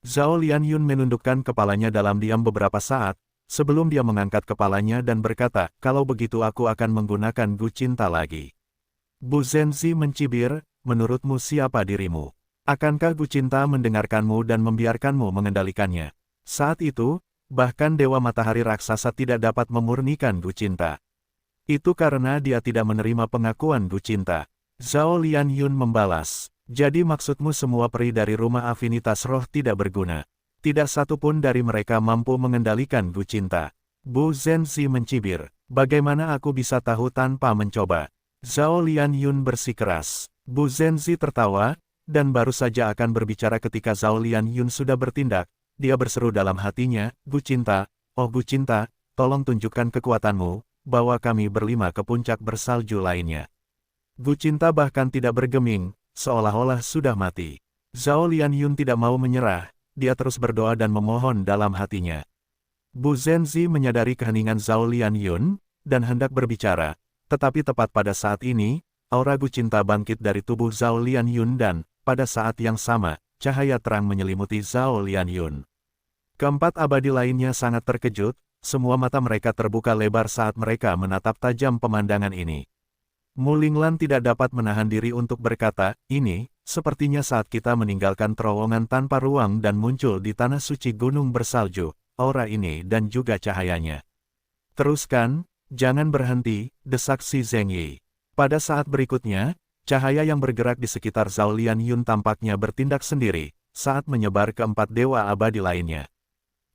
Zhao Lianyun menundukkan kepalanya dalam diam beberapa saat, sebelum dia mengangkat kepalanya dan berkata, kalau begitu aku akan menggunakan Gu Cinta lagi. Bu Zhenzi mencibir, menurutmu siapa dirimu? Akankah Gu Cinta mendengarkanmu dan membiarkanmu mengendalikannya? Saat itu, bahkan Dewa Matahari Raksasa tidak dapat memurnikan Gu Cinta. Itu karena dia tidak menerima pengakuan Gu Cinta. Zhao Lianyun membalas, jadi maksudmu semua peri dari rumah afinitas roh tidak berguna. Tidak satu pun dari mereka mampu mengendalikan Gu Cinta. Bu Zhenzi mencibir, bagaimana aku bisa tahu tanpa mencoba? Zhao Lianyun bersikeras. Bu Zhenzi tertawa, dan baru saja akan berbicara ketika Zhao Lianyun sudah bertindak. Dia berseru dalam hatinya, Gu Cinta, oh Gu Cinta, tolong tunjukkan kekuatanmu, bawa kami berlima ke puncak bersalju lainnya. Gu Cinta bahkan tidak bergeming, seolah-olah sudah mati. Zhao Lianyun tidak mau menyerah, dia terus berdoa dan memohon dalam hatinya. Bu Zhenzi menyadari keheningan Zhao Lianyun, dan hendak berbicara, tetapi tepat pada saat ini, aura Gu Cinta bangkit dari tubuh Zhao Lianyun dan, pada saat yang sama, cahaya terang menyelimuti Zhao Lianyun. Keempat abadi lainnya sangat terkejut, semua mata mereka terbuka lebar saat mereka menatap tajam pemandangan ini. Mu Linglan tidak dapat menahan diri untuk berkata, ini, sepertinya saat kita meninggalkan terowongan tanpa ruang dan muncul di tanah suci gunung bersalju, aura ini dan juga cahayanya. Teruskan, jangan berhenti, desak si Zhengyi. Pada saat berikutnya, cahaya yang bergerak di sekitar Zhao Lianyun tampaknya bertindak sendiri, saat menyebar ke 4 dewa abadi lainnya.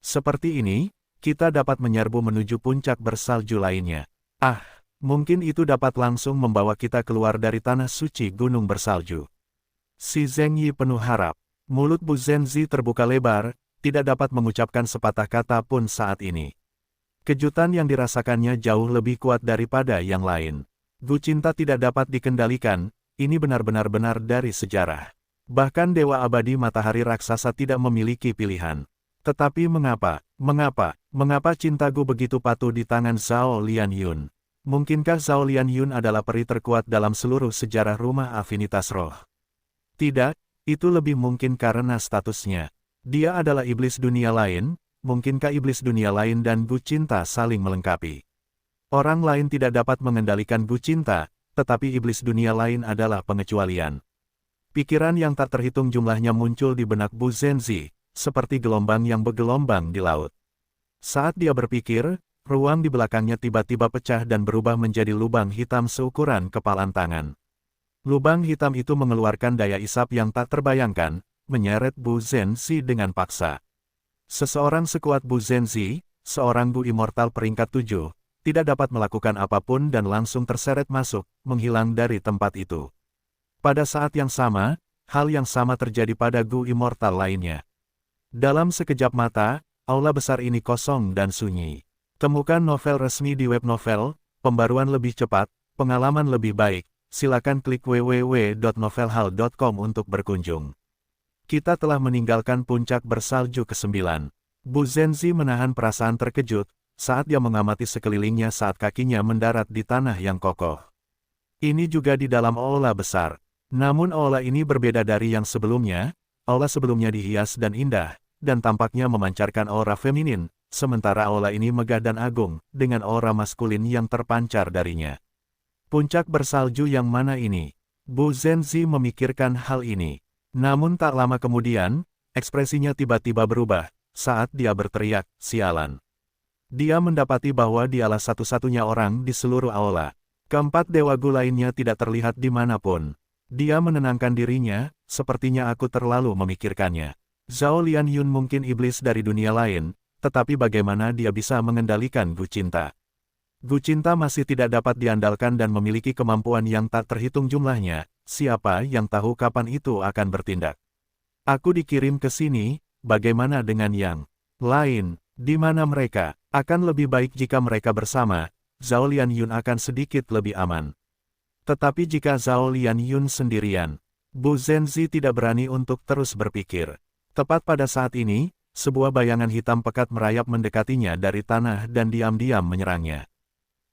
Seperti ini, kita dapat menyerbu menuju puncak bersalju lainnya. Ah, mungkin itu dapat langsung membawa kita keluar dari tanah suci gunung bersalju. Si Zhengyi penuh harap. Mulut Bu Zhenzi terbuka lebar, tidak dapat mengucapkan sepatah kata pun saat ini. Kejutan yang dirasakannya jauh lebih kuat daripada yang lain. Gu Cinta tidak dapat dikendalikan, ini benar-benar benar dari sejarah. Bahkan Dewa Abadi Matahari Raksasa tidak memiliki pilihan. Tetapi mengapa cinta Gu begitu patuh di tangan Zhao Lianyun? Mungkinkah Zhao Lianyun adalah peri terkuat dalam seluruh sejarah rumah afinitas roh? Tidak, itu lebih mungkin karena statusnya. Dia adalah iblis dunia lain, mungkinkah iblis dunia lain dan Gu Cinta saling melengkapi? Orang lain tidak dapat mengendalikan Gu Cinta, tetapi iblis dunia lain adalah pengecualian. Pikiran yang tak terhitung jumlahnya muncul di benak Bu Zhenzi, seperti gelombang yang bergelombang di laut. Saat dia berpikir, ruang di belakangnya tiba-tiba pecah dan berubah menjadi lubang hitam seukuran kepalan tangan. Lubang hitam itu mengeluarkan daya isap yang tak terbayangkan, menyeret Bu Zhenzi dengan paksa. Seseorang sekuat Bu Zhenzi, seorang Gu Immortal peringkat 7, tidak dapat melakukan apapun dan langsung terseret masuk, menghilang dari tempat itu. Pada saat yang sama, hal yang sama terjadi pada Gu Immortal lainnya. Dalam sekejap mata, aula besar ini kosong dan sunyi. Temukan novel resmi di web novel, pembaruan lebih cepat, pengalaman lebih baik, silakan klik www.novelhall.com untuk berkunjung. Kita telah meninggalkan puncak bersalju ke-9. Bu Zenzi menahan perasaan terkejut saat dia mengamati sekelilingnya saat kakinya mendarat di tanah yang kokoh. Ini juga di dalam aula besar. Namun aula ini berbeda dari yang sebelumnya. Aula sebelumnya dihias dan indah, dan tampaknya memancarkan aura feminin, sementara aula ini megah dan agung, dengan aura maskulin yang terpancar darinya. Puncak bersalju yang mana ini? Bu Zenzi memikirkan hal ini. Namun tak lama kemudian, ekspresinya tiba-tiba berubah, saat dia berteriak, sialan. Dia mendapati bahwa dialah satu-satunya orang di seluruh aula. Keempat dewa gu lainnya tidak terlihat dimanapun. Dia menenangkan dirinya, sepertinya aku terlalu memikirkannya. Zhao Lianyun mungkin iblis dari dunia lain, tetapi bagaimana dia bisa mengendalikan Gu Cinta? Gu Cinta masih tidak dapat diandalkan dan memiliki kemampuan yang tak terhitung jumlahnya. Siapa yang tahu kapan itu akan bertindak? Aku dikirim ke sini, bagaimana dengan yang lain? Di mana mereka? Akan lebih baik jika mereka bersama, Zhao Lianyun akan sedikit lebih aman. Tetapi jika Zhao Lianyun sendirian, Bu Zenzi tidak berani untuk terus berpikir. Tepat pada saat ini, sebuah bayangan hitam pekat merayap mendekatinya dari tanah dan diam-diam menyerangnya.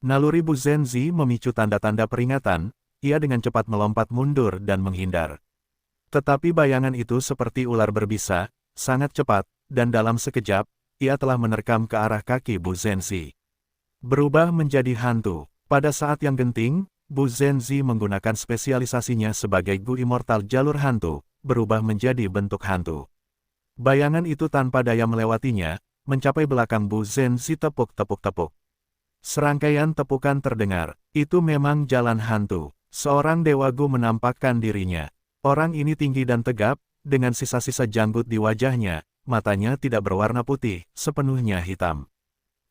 Naluri Bu Zenzi memicu tanda-tanda peringatan. Ia dengan cepat melompat mundur dan menghindar. Tetapi bayangan itu seperti ular berbisa, sangat cepat, dan dalam sekejap, ia telah menerkam ke arah kaki Bu Zenzi. Berubah menjadi hantu. Pada saat yang genting, Bu Zenzi menggunakan spesialisasinya sebagai Gu Immortal jalur hantu, berubah menjadi bentuk hantu. Bayangan itu tanpa daya melewatinya, mencapai belakang Bu Zenzi tepuk-tepuk-tepuk. Serangkaian tepukan terdengar, itu memang jalan hantu. Seorang dewa gu menampakkan dirinya. Orang ini tinggi dan tegap, dengan sisa-sisa janggut di wajahnya, matanya tidak berwarna putih, sepenuhnya hitam.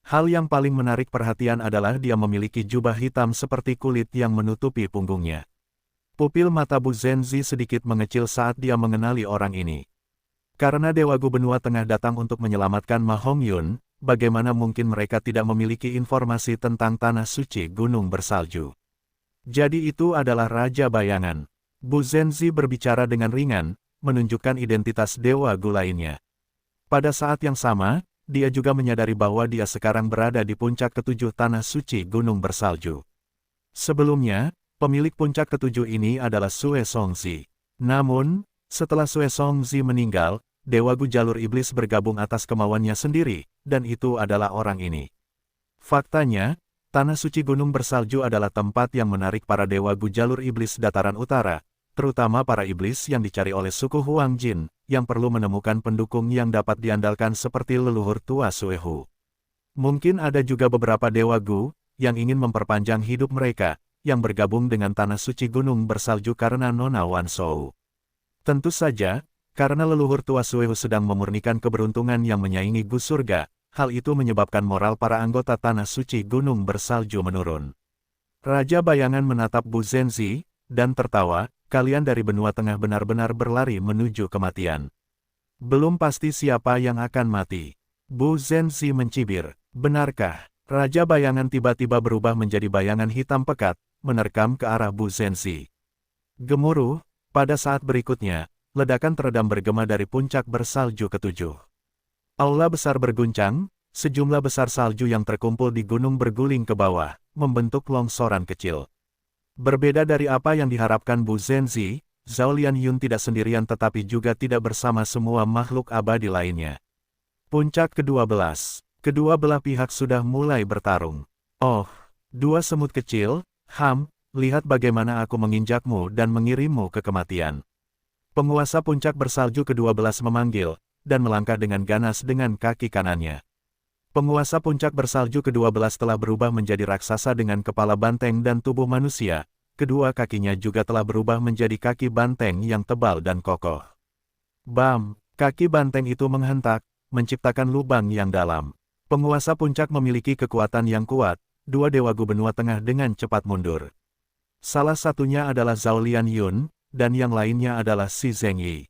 Hal yang paling menarik perhatian adalah dia memiliki jubah hitam seperti kulit yang menutupi punggungnya. Pupil mata Bu Zenzi sedikit mengecil saat dia mengenali orang ini. Karena Dewa Gu Benua Tengah datang untuk menyelamatkan Ma Hongyun, bagaimana mungkin mereka tidak memiliki informasi tentang tanah suci gunung bersalju? Jadi itu adalah Raja Bayangan. Bu Zenzi berbicara dengan ringan, menunjukkan identitas Dewa Gu lainnya. Pada saat yang sama, dia juga menyadari bahwa dia sekarang berada di puncak ketujuh tanah suci gunung bersalju. Sebelumnya, pemilik puncak ketujuh ini adalah Sue Songzi. Namun, setelah Sue Songzi meninggal, Dewa Gu jalur iblis bergabung atas kemauannya sendiri, dan itu adalah orang ini. Faktanya, tanah suci gunung bersalju adalah tempat yang menarik para dewa gu jalur iblis dataran utara, terutama para iblis yang dicari oleh suku Huang Jin, yang perlu menemukan pendukung yang dapat diandalkan seperti leluhur tua Suehu. Mungkin ada juga beberapa dewa gu, yang ingin memperpanjang hidup mereka, yang bergabung dengan tanah suci gunung bersalju karena Nona Wan Shou. Tentu saja, karena leluhur tua Suehu sedang memurnikan keberuntungan yang menyaingi gu surga, hal itu menyebabkan moral para anggota tanah suci gunung bersalju menurun. Raja Bayangan menatap Bu Zenzi, dan tertawa, kalian dari benua tengah benar-benar berlari menuju kematian. Belum pasti siapa yang akan mati. Bu Zenzi mencibir, benarkah? Raja Bayangan tiba-tiba berubah menjadi bayangan hitam pekat, menerkam ke arah Bu Zenzi. Gemuruh, pada saat berikutnya, ledakan teredam bergema dari puncak bersalju ketujuh. Aula besar berguncang, sejumlah besar salju yang terkumpul di gunung berguling ke bawah, membentuk longsoran kecil. Berbeda dari apa yang diharapkan Bu Zenzi, Zhao Lianyun tidak sendirian tetapi juga tidak bersama semua makhluk abadi lainnya. Puncak ke-12. Kedua belah pihak sudah mulai bertarung. Oh, dua semut kecil, lihat bagaimana aku menginjakmu dan mengirimmu ke kematian. Penguasa puncak bersalju ke-12 memanggil, dan melangkah dengan ganas dengan kaki kanannya. Penguasa puncak bersalju ke-12 telah berubah menjadi raksasa dengan kepala banteng dan tubuh manusia, kedua kakinya juga telah berubah menjadi kaki banteng yang tebal dan kokoh. Bam! Kaki banteng itu menghentak, menciptakan lubang yang dalam. Penguasa puncak memiliki kekuatan yang kuat, dua dewa gu benua tengah dengan cepat mundur. Salah satunya adalah Zhao Lianyun, dan yang lainnya adalah Si Zhengyi.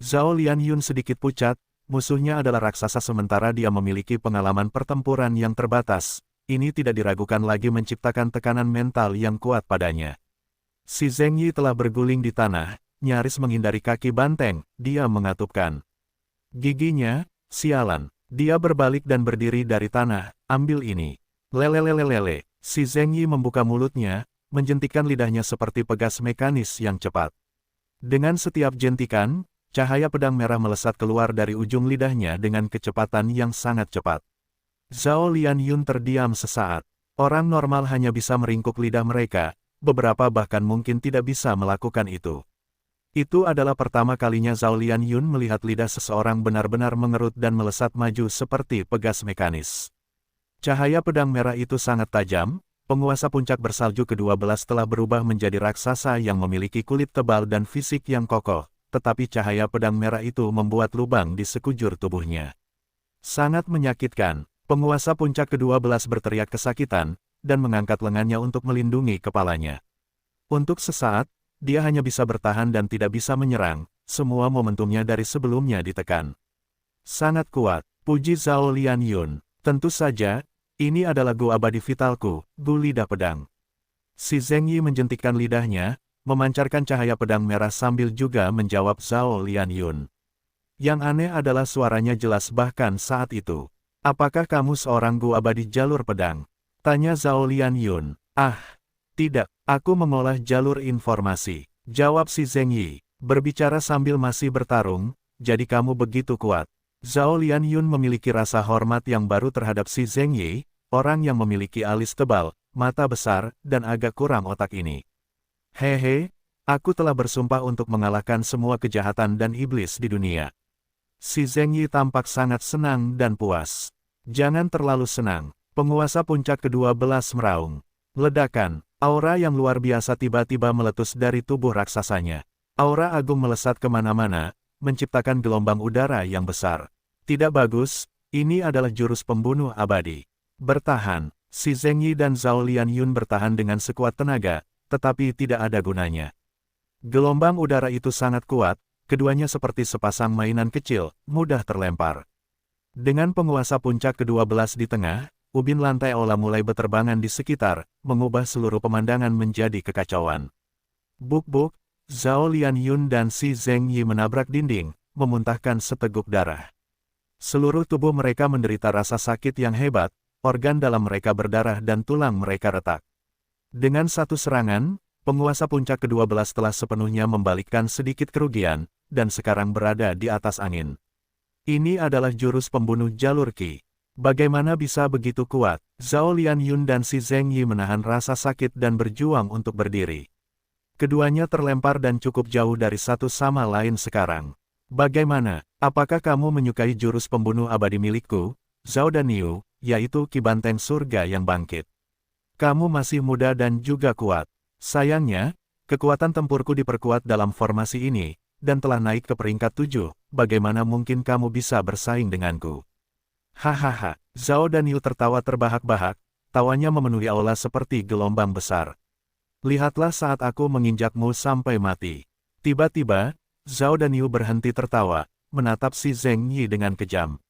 Zhao Lianyun sedikit pucat, musuhnya adalah raksasa sementara dia memiliki pengalaman pertempuran yang terbatas, ini tidak diragukan lagi menciptakan tekanan mental yang kuat padanya. Si Zheng Yi telah berguling di tanah, nyaris menghindari kaki banteng, dia mengatupkan giginya. Sialan. Dia berbalik dan berdiri dari tanah, ambil ini. Lelelelelele. Si Zheng Yi membuka mulutnya, menjentikan lidahnya seperti pegas mekanis yang cepat. Dengan setiap jentikan, cahaya pedang merah melesat keluar dari ujung lidahnya dengan kecepatan yang sangat cepat. Zhao Lianyun terdiam sesaat. Orang normal hanya bisa meringkuk lidah mereka, beberapa bahkan mungkin tidak bisa melakukan itu. Itu adalah pertama kalinya Zhao Lianyun melihat lidah seseorang benar-benar mengerut dan melesat maju seperti pegas mekanis. Cahaya pedang merah itu sangat tajam, penguasa puncak bersalju ke-12 telah berubah menjadi raksasa yang memiliki kulit tebal dan fisik yang kokoh, tetapi cahaya pedang merah itu membuat lubang di sekujur tubuhnya. Sangat menyakitkan, penguasa puncak ke-12 berteriak kesakitan, dan mengangkat lengannya untuk melindungi kepalanya. Untuk sesaat, dia hanya bisa bertahan dan tidak bisa menyerang, semua momentumnya dari sebelumnya ditekan. Sangat kuat, puji Zhao Lianyun. Tentu saja, ini adalah Gu abadi vitalku, Gu lidah pedang. Si Zheng Yi menjentikkan lidahnya, memancarkan cahaya pedang merah sambil juga menjawab Zhao Lianyun. Yang aneh adalah suaranya jelas bahkan saat itu. Apakah kamu seorang Gu abadi jalur pedang? Tanya Zhao Lianyun. Ah, tidak, aku mengolah jalur informasi. Jawab si Zheng Yi. Berbicara sambil masih bertarung, jadi kamu begitu kuat. Zhao Lianyun memiliki rasa hormat yang baru terhadap si Zheng Yi, orang yang memiliki alis tebal, mata besar, dan agak kurang otak ini. Hehe, aku telah bersumpah untuk mengalahkan semua kejahatan dan iblis di dunia. Si Zheng Yi tampak sangat senang dan puas. Jangan terlalu senang, penguasa puncak ke-12 meraung. Ledakan. Aura yang luar biasa tiba-tiba meletus dari tubuh raksasanya. Aura agung melesat kemana-mana, menciptakan gelombang udara yang besar. Tidak bagus, ini adalah jurus pembunuh abadi. Bertahan, si Zheng Yi dan Zhao Lianyun bertahan dengan sekuat tenaga, tetapi tidak ada gunanya. Gelombang udara itu sangat kuat, keduanya seperti sepasang mainan kecil, mudah terlempar. Dengan penguasa puncak ke-12 di tengah, ubin lantai aula mulai berterbangan di sekitar, mengubah seluruh pemandangan menjadi kekacauan. Buk-buk, Zhao Lianyun dan si Zheng Yi menabrak dinding, memuntahkan seteguk darah. Seluruh tubuh mereka menderita rasa sakit yang hebat, organ dalam mereka berdarah dan tulang mereka retak. Dengan satu serangan, penguasa puncak ke-12 telah sepenuhnya membalikkan sedikit kerugian, dan sekarang berada di atas angin. Ini adalah jurus pembunuh jalur Qi. Bagaimana bisa begitu kuat? Zhao Lianyun dan si Zheng Yi menahan rasa sakit dan berjuang untuk berdiri. Keduanya terlempar dan cukup jauh dari satu sama lain sekarang. Bagaimana? Apakah kamu menyukai jurus pembunuh abadi milikku, Zhao Daniu, yaitu Ki Banteng Surga yang bangkit? Kamu masih muda dan juga kuat. Sayangnya, kekuatan tempurku diperkuat dalam formasi ini, dan telah naik ke peringkat 7, bagaimana mungkin kamu bisa bersaing denganku? Hahaha, Zhao Daniu tertawa terbahak-bahak, tawanya memenuhi aula seperti gelombang besar. Lihatlah saat aku menginjakmu sampai mati. Tiba-tiba, Zhao Daniu berhenti tertawa, menatap si Zheng Yi dengan kejam.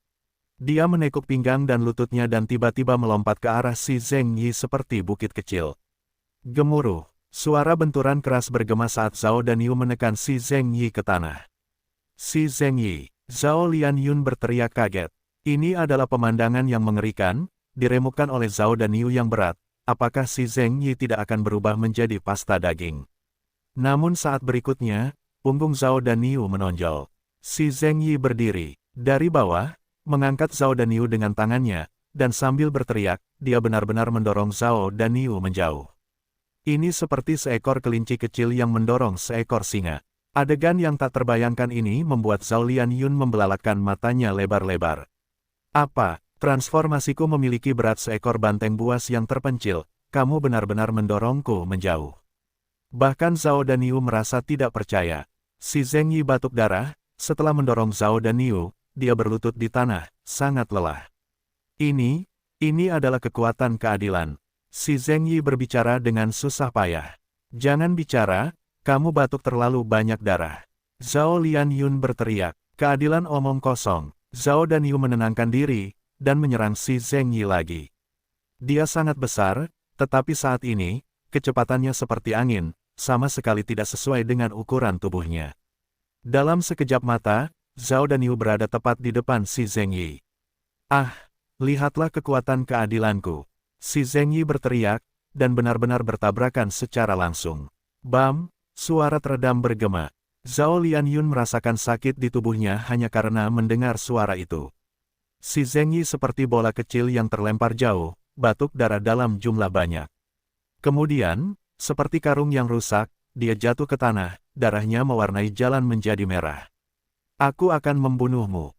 Dia menekuk pinggang dan lututnya dan tiba-tiba melompat ke arah si Zheng Yi seperti bukit kecil. Gemuruh, suara benturan keras bergema saat Zhao Daniu menekan si Zheng Yi ke tanah. Si Zheng Yi, Zhao Lianyun berteriak kaget. Ini adalah pemandangan yang mengerikan, diremukkan oleh Zhao Daniu yang berat. Apakah si Zheng Yi tidak akan berubah menjadi pasta daging? Namun saat berikutnya, punggung Zhao Daniu menonjol. Si Zheng Yi berdiri, dari bawah, mengangkat Zhao Daniu dengan tangannya, dan sambil berteriak, dia benar-benar mendorong Zhao Daniu menjauh. Ini seperti seekor kelinci kecil yang mendorong seekor singa. Adegan yang tak terbayangkan ini membuat Zhao Lianyun membelalakkan matanya lebar-lebar. Apa? Transformasiku memiliki berat seekor banteng buas yang terpencil, kamu benar-benar mendorongku menjauh. Bahkan Zhao Daniu merasa tidak percaya. Si Zheng Yi batuk darah, setelah mendorong Zhao Daniu, dia berlutut di tanah, sangat lelah. Ini adalah kekuatan keadilan. Si Zheng Yi berbicara dengan susah payah. Jangan bicara, kamu batuk terlalu banyak darah. Zhao Lianyun berteriak, keadilan omong kosong. Zhao Daniu menenangkan diri, dan menyerang si Zheng Yi lagi. Dia sangat besar, tetapi saat ini, kecepatannya seperti angin, sama sekali tidak sesuai dengan ukuran tubuhnya. Dalam sekejap mata, Zhao Danyu berada tepat di depan si Zheng Yi. "Ah, lihatlah kekuatan keadilanku!" Si Zheng Yi berteriak, dan benar-benar bertabrakan secara langsung. Bam! Suara teredam bergema. Zhao Lianyun merasakan sakit di tubuhnya hanya karena mendengar suara itu. Si Zheng Yi seperti bola kecil yang terlempar jauh, batuk darah dalam jumlah banyak. Kemudian, seperti karung yang rusak, dia jatuh ke tanah, darahnya mewarnai jalan menjadi merah. "Aku akan membunuhmu."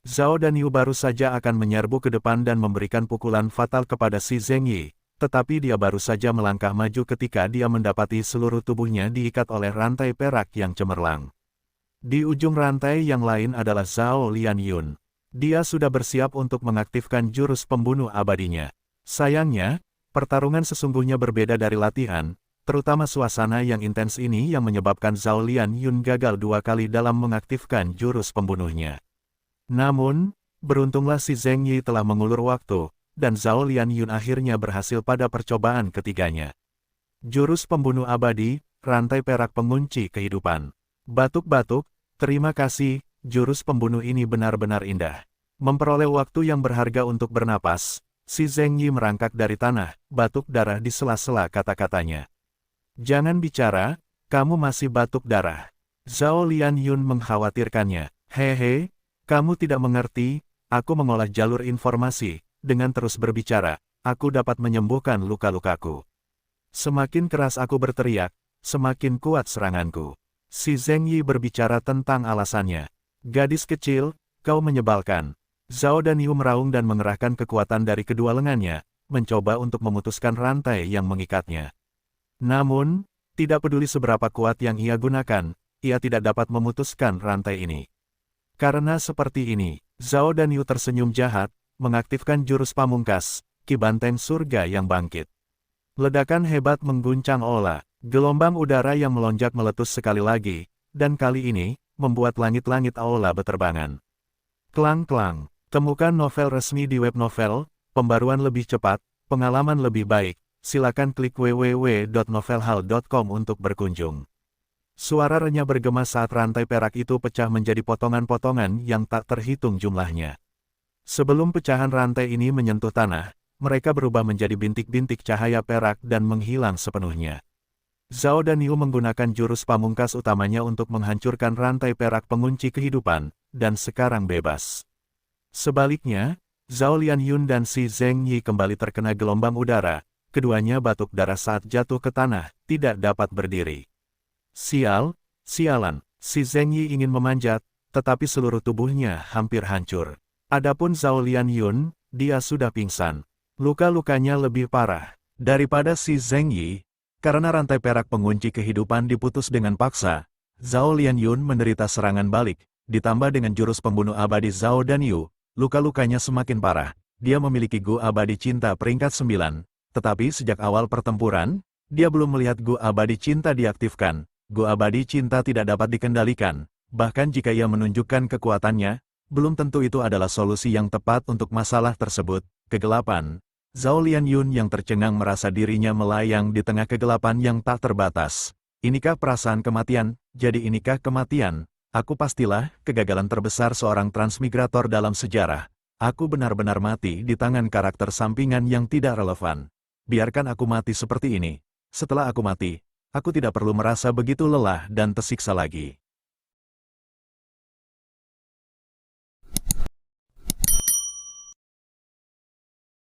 Zhao Danyu baru saja akan menyerbu ke depan dan memberikan pukulan fatal kepada si Zheng Yi, tetapi dia baru saja melangkah maju ketika dia mendapati seluruh tubuhnya diikat oleh rantai perak yang cemerlang. Di ujung rantai yang lain adalah Zhao Lianyun. Dia sudah bersiap untuk mengaktifkan jurus pembunuh abadinya. Sayangnya, pertarungan sesungguhnya berbeda dari latihan, terutama suasana yang intens ini yang menyebabkan Zhao Lianyun gagal 2 kali dalam mengaktifkan jurus pembunuhnya. Namun, beruntunglah si Zheng Yi telah mengulur waktu, dan Zhao Lianyun akhirnya berhasil pada percobaan ketiganya. Jurus pembunuh abadi, rantai perak pengunci kehidupan. Batuk-batuk, terima kasih, jurus pembunuh ini benar-benar indah. Memperoleh waktu yang berharga untuk bernapas, si Zheng Yi merangkak dari tanah, batuk darah di sela-sela kata-katanya. "Jangan bicara, kamu masih batuk darah." Zhao Lianyun mengkhawatirkannya. "Hehe, kamu tidak mengerti, aku mengolah jalur informasi, dengan terus berbicara, aku dapat menyembuhkan luka-lukaku. Semakin keras aku berteriak, semakin kuat seranganku." Si Zheng Yi berbicara tentang alasannya. "Gadis kecil, kau menyebalkan." Zhao Danyu meraung dan mengerahkan kekuatan dari kedua lengannya, mencoba untuk memutuskan rantai yang mengikatnya. Namun, tidak peduli seberapa kuat yang ia gunakan, ia tidak dapat memutuskan rantai ini. Karena seperti ini, Zhao Danyu tersenyum jahat, mengaktifkan jurus pamungkas, Ki Banteng Surga yang bangkit. Ledakan hebat mengguncang aula, gelombang udara yang melonjak meletus sekali lagi, dan kali ini, membuat langit-langit aula beterbangan. Klang-klang, temukan novel resmi di web novel, pembaruan lebih cepat, pengalaman lebih baik, silakan klik www.novelhall.com untuk berkunjung. Suara renyah bergema saat rantai perak itu pecah menjadi potongan-potongan yang tak terhitung jumlahnya. Sebelum pecahan rantai ini menyentuh tanah, mereka berubah menjadi bintik-bintik cahaya perak dan menghilang sepenuhnya. Zhao Danyu menggunakan jurus pamungkas utamanya untuk menghancurkan rantai perak pengunci kehidupan, dan sekarang bebas. Sebaliknya, Zhao Lianyun dan si Zheng Yi kembali terkena gelombang udara, keduanya batuk darah saat jatuh ke tanah, tidak dapat berdiri. Sialan, si Zheng Yi ingin memanjat, tetapi seluruh tubuhnya hampir hancur. Adapun Zhao Lianyun, dia sudah pingsan. Luka-lukanya lebih parah daripada si Zheng Yi. Karena rantai perak pengunci kehidupan diputus dengan paksa, Zhao Lianyun menderita serangan balik, ditambah dengan jurus pembunuh abadi Zhao Danyu, luka-lukanya semakin parah. Dia memiliki Gu Abadi Cinta peringkat 9, tetapi sejak awal pertempuran, dia belum melihat Gu Abadi Cinta diaktifkan. Gu Abadi Cinta tidak dapat dikendalikan, bahkan jika ia menunjukkan kekuatannya, belum tentu itu adalah solusi yang tepat untuk masalah tersebut. Kegelapan. Zhao Lianyun yang tercengang merasa dirinya melayang di tengah kegelapan yang tak terbatas. Inikah perasaan kematian? Jadi inikah kematian? Aku pastilah kegagalan terbesar seorang transmigrator dalam sejarah. Aku benar-benar mati di tangan karakter sampingan yang tidak relevan. Biarkan aku mati seperti ini. Setelah aku mati, aku tidak perlu merasa begitu lelah dan tersiksa lagi.